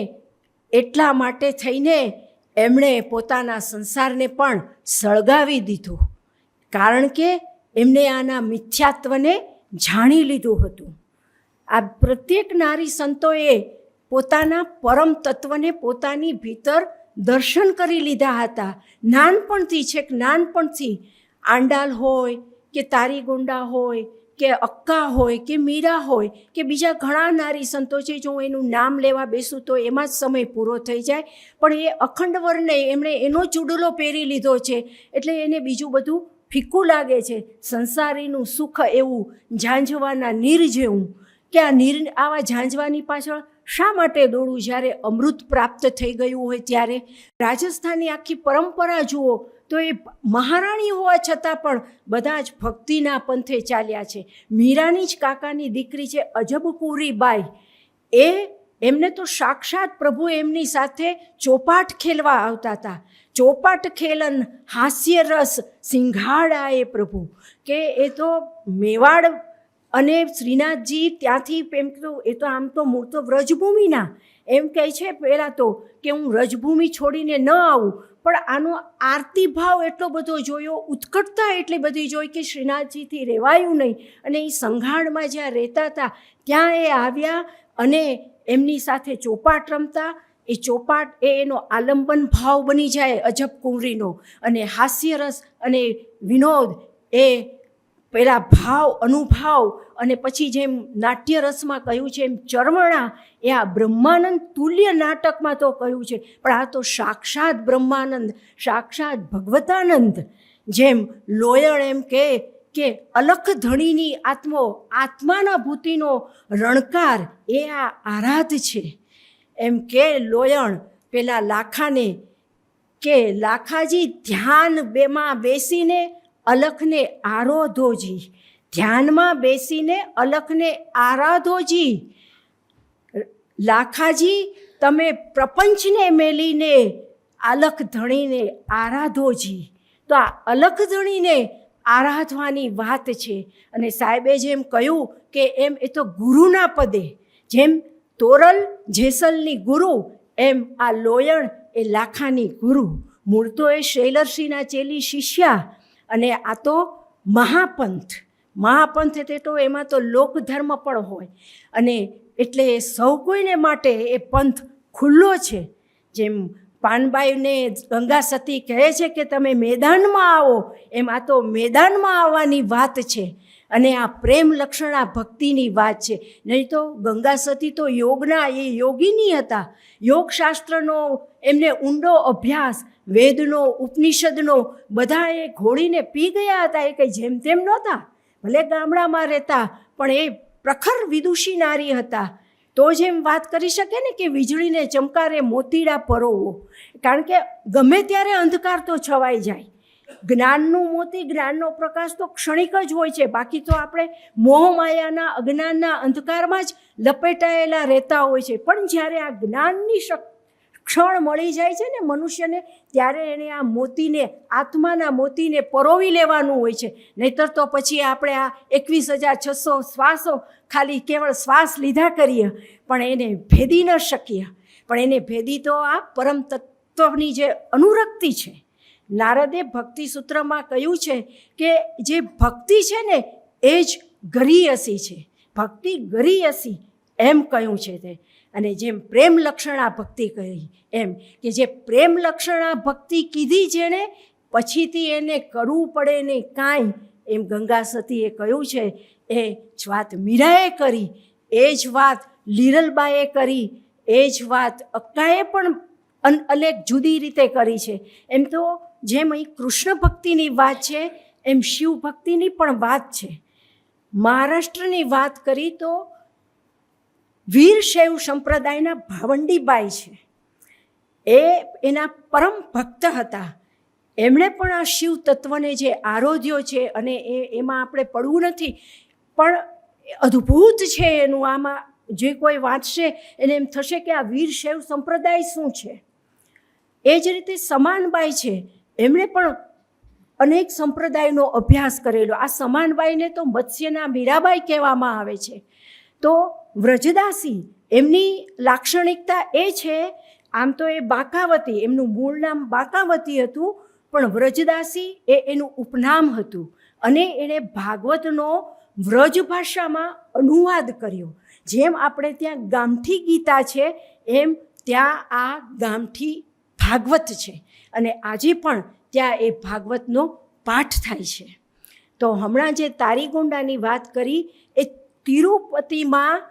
એટલા માટે થઈને એમણે પોતાના સંસારને પણ સળગાવી દીધું, કારણ કે એમને આના મિથ્યાત્વને જાણી લીધું હતું. આ પ્રત્યેક નારી સંતોએ પોતાના પરમ તત્વને પોતાની ભીતર દર્શન કરી લીધા હતા. નાનપણથી આંડાલ હોય કે તારીગોંડા હોય કે અક્કા હોય કે મીરા હોય કે બીજા ઘણા નારી સંતો છે, જો હું એનું નામ લેવા બેસું તો એમાં જ સમય પૂરો થઈ જાય. પણ એ અખંડ વર્ણને એમણે એનો ચૂડલો પહેરી લીધો છે, એટલે એને બીજું બધું ફીકું લાગે છે. સંસારીનું સુખ એવું ઝાંઝવાના નીર જેવું, કે આ નીર, આવા ઝાંઝવાની પાછળ શા માટે દોડવું જ્યારે અમૃત પ્રાપ્ત થઈ ગયું હોય ત્યારે? રાજસ્થાનની આખી પરંપરા જુઓ તો એ મહારાણી હોવા છતાં પણ બધા જ ભક્તિના પંથે ચાલ્યા છે. મીરાની જ કાકાની દીકરી છે અજબપુરી બાઈ, એમને તો સાક્ષાત પ્રભુ એમની સાથે ચોપાટ ખેલવા આવતા હતા. ચોપાટ ખેલન હાસ્ય રસ સિંઘાડાએ પ્રભુ, કે એ તો મેવાડ અને શ્રીનાથજી ત્યાંથી એમ તો, એ તો આમ તો મૂળ તો વ્રજભૂમિના, એમ કહે છે પહેલાં તો કે હું વ્રજભૂમિ છોડીને ન આવું, પણ આનો આરતી ભાવ એટલો બધો જોયો, ઉત્કટતા એટલી બધી જોઈ કે શ્રીનાથજીથી રહેવાયું નહીં. અને એ સંઘાણમાં જ્યાં રહેતા હતા ત્યાં એ આવ્યા અને એમની સાથે ચોપાટ રમતા. એ ચોપાટ એનો આલંબન ભાવ બની જાય અજબ કુંવરીનો, અને હાસ્યરસ અને વિનોદ એ પેલા ભાવ અનુભાવ, અને પછી જેમ નાટ્યરસમાં કહ્યું છે એમ ચરમણા એ આ બ્રહ્માનંદ તુલ્ય નાટકમાં તો કહ્યું છે, પણ આ તો સાક્ષાત બ્રહ્માનંદ, સાક્ષાત ભગવતાનંદ. જેમ લોયણ એમ કે અલખ ધણીની આત્માના ભૂતિનો રણકાર એ આ આરાધ છે. એમ કે લોયણ પેલા લાખાને કે લાખાજી ધ્યાન બેમાં બેસીને અલખને આરાધોજી, ધ્યાનમાં બેસીને અલખને આરાધોજી. લાખાજી તમે પ્રપંચને મેલીને અલખ ધણીને આરાધોજી. તો આ અલખ ધણીને આરાધવાની વાત છે. અને સાહેબે જેમ કહ્યું કે એમ એ તો ગુરુના પદે, જેમ તોરલ જેસલની ગુરુ, એમ આ લોયણ એ લાખાની ગુરુ. મૂળ તો એ શૈલર્ષિના ચેલી શિષ્યા, અને આ તો મહાપંથ એટલે તો એમાં તો લોકધર્મ પણ હોય, અને એટલે સૌ કોઈને માટે એ પંથ ખુલ્લો છે. જેમ પાનબાઈને ગંગા સતી કહે છે કે તમે મેદાનમાં આવો, એમ આ તો મેદાનમાં આવવાની વાત છે. અને આ પ્રેમ લક્ષણા ભક્તિની વાત છે. નહીં તો ગંગા સતી તો યોગના એ યોગીની હતા. યોગશાસ્ત્રનો એમને ઊંડો અભ્યાસ, વેદનો ઉપનિષદનો બધા એ ઘોળીને પી ગયા હતા. એ કંઈ જેમ તેમ નહોતા, ભલે ગામડામાં રહેતા, પણ એ પ્રખર વિદુષી નારી હતા. તો જેમ વાત કરી શકે ને કે વીજળીને ચમકારે મોતીડા પરોવો, કારણ કે ગમે ત્યારે અંધકાર તો છવાઈ જાય. જ્ઞાનનું મોતી, જ્ઞાનનો પ્રકાશ તો ક્ષણિક જ હોય છે. બાકી તો આપણે મોહમાયાના અજ્ઞાનના અંધકારમાં જ લપેટાયેલા રહેતા હોય છે. પણ જ્યારે આ જ્ઞાનની ક્ષણ મળી જાય છે ને મનુષ્યને, ત્યારે એને આ મોતીને, આત્માના મોતીને પરોવી લેવાનું હોય છે. નહીંતર તો પછી આપણે આ 21,600 શ્વાસો ખાલી કેવળ શ્વાસ લીધા કરીએ, પણ એને ભેદી ન શકીએ. પણ એને ભેદી તો આ પરમ તત્વની જે અનુરક્તિ છે. નારદે ભક્તિ સૂત્રમાં કહ્યું છે કે જે ભક્તિ છે ને એ જ ગરીયસી છે, ભક્તિ ગરીયસી એમ કહ્યું છે તે. અને જેમ પ્રેમ લક્ષણા ભક્તિ કહી એમ કે જે પ્રેમ લક્ષણા ભક્તિ કીધી જેણે, પછીથી એને કરવું પડે ને કાંઈ, એમ ગંગા સતીએ કહ્યું છે. એ જ વાત મીરાએ કરી, એ જ વાત લીરલબાએ કરી, એ જ વાત અક્કાએ પણ અનેક જુદી રીતે કરી છે. એમ તો જેમ અહીં કૃષ્ણ ભક્તિની વાત છે, એમ શિવ ભક્તિની પણ વાત છે. મહારાષ્ટ્રની વાત કરી તો વીરશૈવ સંપ્રદાયના ભાવંડીબાઈ છે. એ એના પરમ ભક્ત હતા. એમણે પણ આ શિવ તત્વને જે આરોધ્યો છે, અને એમાં આપણે પડવું નથી, પણ અદ્ભુત છે એનું. આમાં જે કોઈ વાંચશે એને એમ થશે કે આ વીરશૈવ સંપ્રદાય શું છે. એ જ રીતે સમાનબાઈ છે, એમણે પણ અનેક સંપ્રદાયનો અભ્યાસ કરેલો. આ સમાનબાઈને તો મત્સ્યના મીરાબાઈ કહેવામાં આવે છે. તો વ્રજદાસી એમની લાક્ષણિકતા એ છે, આમ તો એ બાંકાવતી, એમનું મૂળ નામ બાંકાવતી હતું, પણ વ્રજદાસી એ એનું ઉપનામ હતું. અને એણે ભાગવતનો વ્રજ ભાષામાં અનુવાદ કર્યો. જેમ આપણે ત્યાં ગામઠી ગીતા છે, એમ ત્યાં આ ગામઠી ભાગવત છે. અને આજે પણ ત્યાં એ ભાગવતનો પાઠ થાય છે. તો હમણાં જે તારીગોંડાની વાત કરી, એ તિરુપતિમાં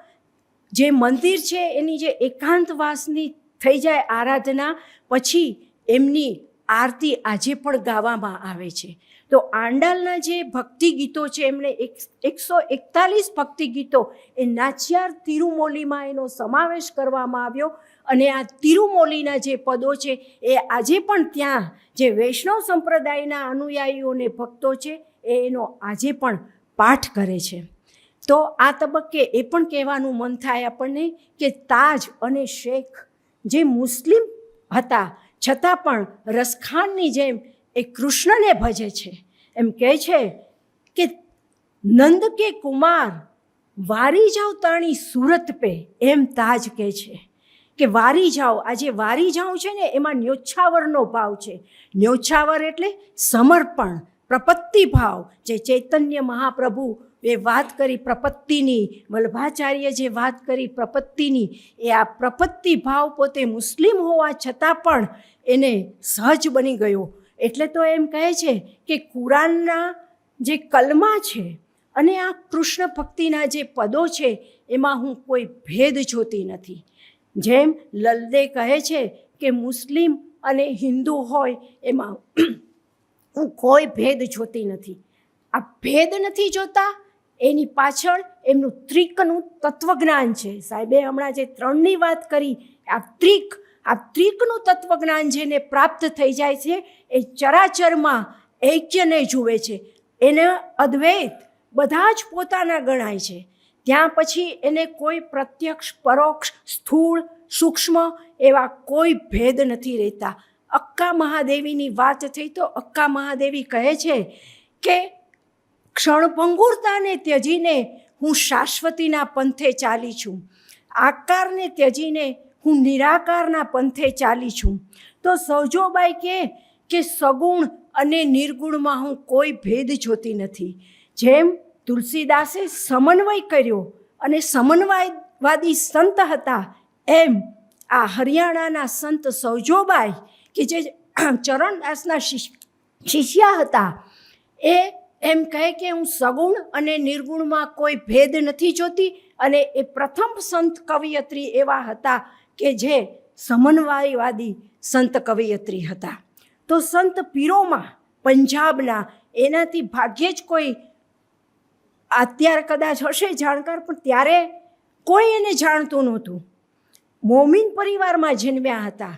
જે મંદિર છે એની જે એકાંતવાસની થઈ જાય આરાધના, પછી એમની આરતી આજે પણ ગાવામાં આવે છે. તો આંડાલના જે ભક્તિ ગીતો છે, એમણે 141 ભક્તિ ગીતો એ નાચ્યાર તિરુમોલીમાં એનો સમાવેશ કરવામાં આવ્યો. અને આ તિરુમોલીના જે પદો છે એ આજે પણ ત્યાં જે વૈષ્ણવ સંપ્રદાયના અનુયાયીઓને ભક્તો છે એનો આજે પણ પાઠ કરે છે. તો આ તબક્કે એ પણ કહેવાનું મન થાય આપણને કે તાજ અને શેખ જે મુસ્લિમ હતા, છતાં પણ રસખાનની જેમ એ કૃષ્ણને ભજે છે. એમ કહે છે કે નંદ કે કુમાર વારી જાઓ તાણી સુરત પે, એમ તાજ કહે છે કે વારી જાઓ. આ જે વારી જાઓ છે ને, એમાં ન્યોછાવરનો ભાવ છે. ન્યોછાવર એટલે સમર્પણ, પ્રપત્તિ ભાવ, જે ચૈતન્ય મહાપ્રભુ એ વાત કરી પ્રપત્તિની, વલ્ભાચાર્ય જે વાત કરી પ્રપત્તિની, એ આ પ્રપત્તિ ભાવ પોતે મુસ્લિમ હોવા છતાં પણ એને સહજ બની ગયો. એટલે તો એમ કહે છે કે કુરાનના જે કલમા છે અને આ કૃષ્ણ ભક્તિના જે પદો છે એમાં હું કોઈ ભેદ જોતી નથી. જેમ લલદે કહે છે કે મુસ્લિમ અને હિન્દુ હોય એમાં હું કોઈ ભેદ જોતી નથી. આ ભેદ નથી જોતા, એની પાછળ એમનું ત્રિકનું તત્વજ્ઞાન છે. સાહેબે હમણાં જે 3ની વાત કરી, આ ત્રિકનું તત્વજ્ઞાન જેને પ્રાપ્ત થઈ જાય છે એ ચરાચરમાં ઐક્યને જુએ છે. એને અદ્વૈત બધા જ પોતાના ગણાય છે. ત્યાં પછી એને કોઈ પ્રત્યક્ષ, પરોક્ષ, સ્થૂળ, સૂક્ષ્મ એવા કોઈ ભેદ નથી રહેતા. અક્કા મહાદેવીની વાત થઈ તો અક્કા મહાદેવી કહે છે કે ક્ષણભંગુરતાને ત્યજીને હું શાશ્વતીના પંથે ચાલી છું, આકારને ત્યજીને હું નિરાકારના પંથે ચાલી છું. તો સહજોબાઈ કે સગુણ અને નિર્ગુણમાં હું કોઈ ભેદ જોતી નથી. જેમ તુલસીદાસે સમન્વય કર્યો અને સમન્વયવાદી સંત હતા, એમ આ હરિયાણાના સંત સૌજોબાઈ કે જે ચરણદાસના શિષ્યા હતા, એ એમ કહે કે હું સગુણ અને નિર્ગુણમાં કોઈ ભેદ નથી જોતી. અને એ પ્રથમ સંત કવિયત્રી એવા હતા કે જે સમન્વયવાદી સંત કવિયત્રી હતા. તો સંત પીરોમાં પંજાબના, એનાથી ભાગ્યે જ કોઈ અત્યારે કદાચ હશે જાણકાર, પણ ત્યારે કોઈ એને જાણતું નહોતું. મોમીન પરિવારમાં જન્મ્યા હતા,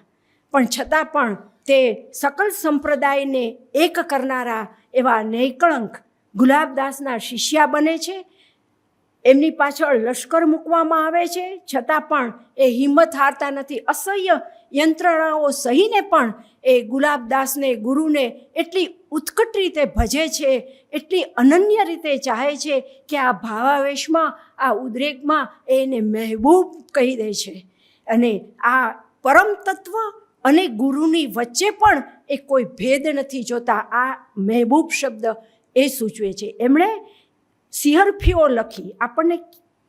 પણ છતાં પણ તે સકલ સંપ્રદાયને એક કરનારા એવા નૈકળંક ગુલાબદાસના શિષ્યા બને છે. એમની પાછળ લશ્કર મૂકવામાં આવે છે, છતાં પણ એ હિંમત હારતા નથી. અસહ્ય યંત્રણાઓ સહીને પણ એ ગુલાબદાસને, ગુરુને એટલી ઉત્કટ રીતે ભજે છે, એટલી અનન્ય રીતે ચાહે છે કે આ ભાવાવેશમાં, આ ઉદ્રેકમાં એને મહેબૂબ કહી દે છે. અને આ પરમ તત્વ અને ગુરુની વચ્ચે પણ એ કોઈ ભેદ નથી જોતા. આ મહેબૂબ શબ્દ એ સૂચવે છે. એમણે સિહરફીઓ લખી. આપણને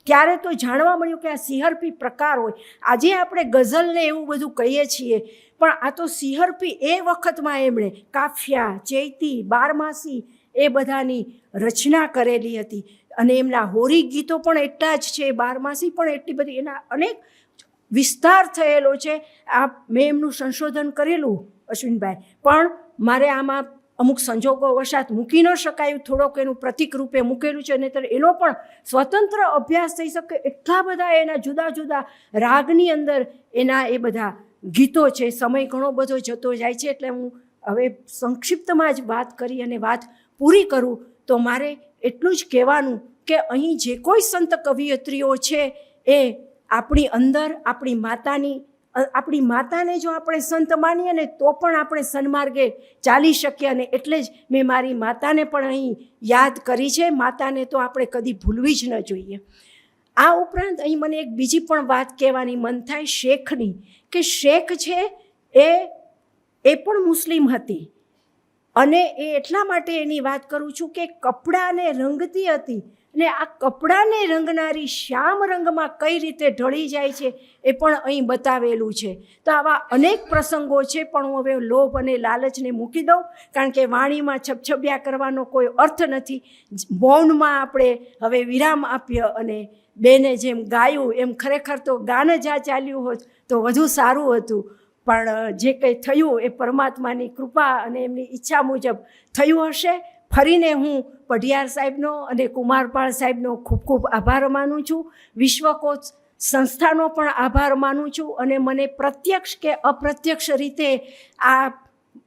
ત્યારે તો જાણવા મળ્યું કે આ સિહરફી પ્રકાર હોય. આજે આપણે ગઝલને એવું બધું કહીએ છીએ, પણ આ તો સિહરફી એ વખતમાં એમણે કાફિયા, ચૈતી, બારમાસી એ બધાની રચના કરેલી હતી. અને એમના હોરી ગીતો પણ એટલા જ છે, બારમાસી પણ એટલી બધી, એના અનેક વિસ્તાર થયેલો છે. આ મેં એમનું સંશોધન કરેલું અશ્વિનભાઈ, પણ મારે આમાં અમુક સંજોગો વશાત મૂકી ન શકાયું, થોડોક એનું પ્રતિક રૂપે મૂકેલું છે. નહીંતર એનો પણ સ્વતંત્ર અભ્યાસ થઈ શકે એટલા બધા એના જુદા જુદા રાગની અંદર એના એ બધા ગીતો છે. સમય ઘણો બધો જતો જાય છે, એટલે હું હવે સંક્ષિપ્તમાં જ વાત કરી અને વાત પૂરી કરું. તો મારે એટલું જ કહેવાનું કે અહીં જે કોઈ સંત કવિયત્રીઓ છે એ આપણી અંદર આપણી માતાને જો આપણે સંત માનીએ ને તો પણ આપણે સન્માર્ગે ચાલી શકીએ. અને એટલે જ મેં મારી માતાને પણ અહીં યાદ કરી છે. માતાને તો આપણે કદી ભૂલવી જ ન જોઈએ. આ ઉપરાંત અહીં મને એક બીજી પણ વાત કહેવાની મન થાય શેખની, કે શેખ છે એ પણ મુસ્લિમ હતી. અને એ એટલા માટે એની વાત કરું છું કે કપડાને રંગતી હતી, ને આ કપડાને રંગનારી શ્યામ રંગમાં કઈ રીતે ઢળી જાય છે એ પણ અહીં બતાવેલું છે. તો આવા અનેક પ્રસંગો છે, પણ હું હવે લોભ અને લાલચને મૂકી દઉં, કારણ કે વાણીમાં છબછબિયા કરવાનો કોઈ અર્થ નથી. મૌનમાં આપણે હવે વિરામ આપીએ અને બેને જેમ ગાયું એમ ખરેખર તો ગાન જ આ ચાલ્યું હોત તો વધુ સારું હતું. પણ જે કંઈ થયું એ પરમાત્માની કૃપા અને એમની ઈચ્છા મુજબ થયું હશે. ફરીને હું પઢિયાર સાહેબનો અને કુમારપાળ સાહેબનો ખૂબ ખૂબ આભાર માનું છું. વિશ્વકોશ સંસ્થાનો પણ આભાર માનું છું. અને મને પ્રત્યક્ષ કે અપ્રત્યક્ષ રીતે આ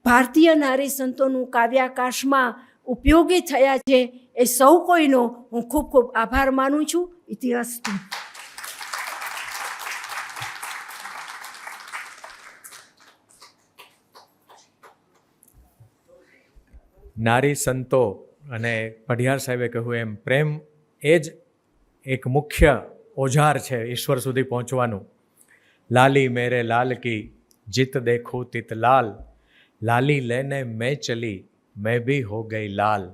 ભારતીય નારી સંતોનું કાવ્યાકાશમાં ઉપયોગી થયા છે એ સૌ કોઈનો હું ખૂબ ખૂબ આભાર માનું છું. ઇતિહાસ નારી સંતો અને પઢિયાર સાહેબે કહ્યું એમ પ્રેમ એ જ એક મુખ્ય ઓજાર છે ઈશ્વર સુધી પહોંચવાનું. લાલી મેરે લાલ કી જીત દેખું તિત લાલ, લાલી લેને મેં ચલી મેં ભી હો ગઈ લાલ.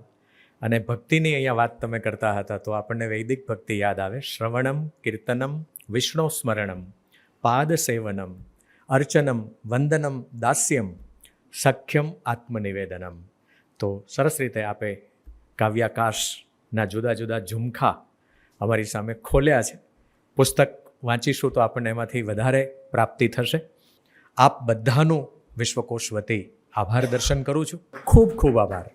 અને ભક્તિની અહીંયા વાત તમે કરતા હતા તો આપણને વૈદિક ભક્તિ યાદ આવે. શ્રવણમ, કીર્તનમ, વિષ્ણુ સ્મરણમ, પાદ સેવનમ, અર્ચનમ, વંદનમ, દાસ્યમ, સખ્યમ, આત્મનિવેદનમ. તો સરસ રીતે આપે કાવ્યાકાશના જુદા જુદા ઝુમખા અમારી સામે ખોલ્યા છે. પુસ્તક વાંચીશું તો આપણને એમાંથી વધારે પ્રાપ્તિ થશે. આપ બધાનું વિશ્વકોશ વતી આભાર દર્શન કરું છું. ખૂબ ખૂબ આભાર.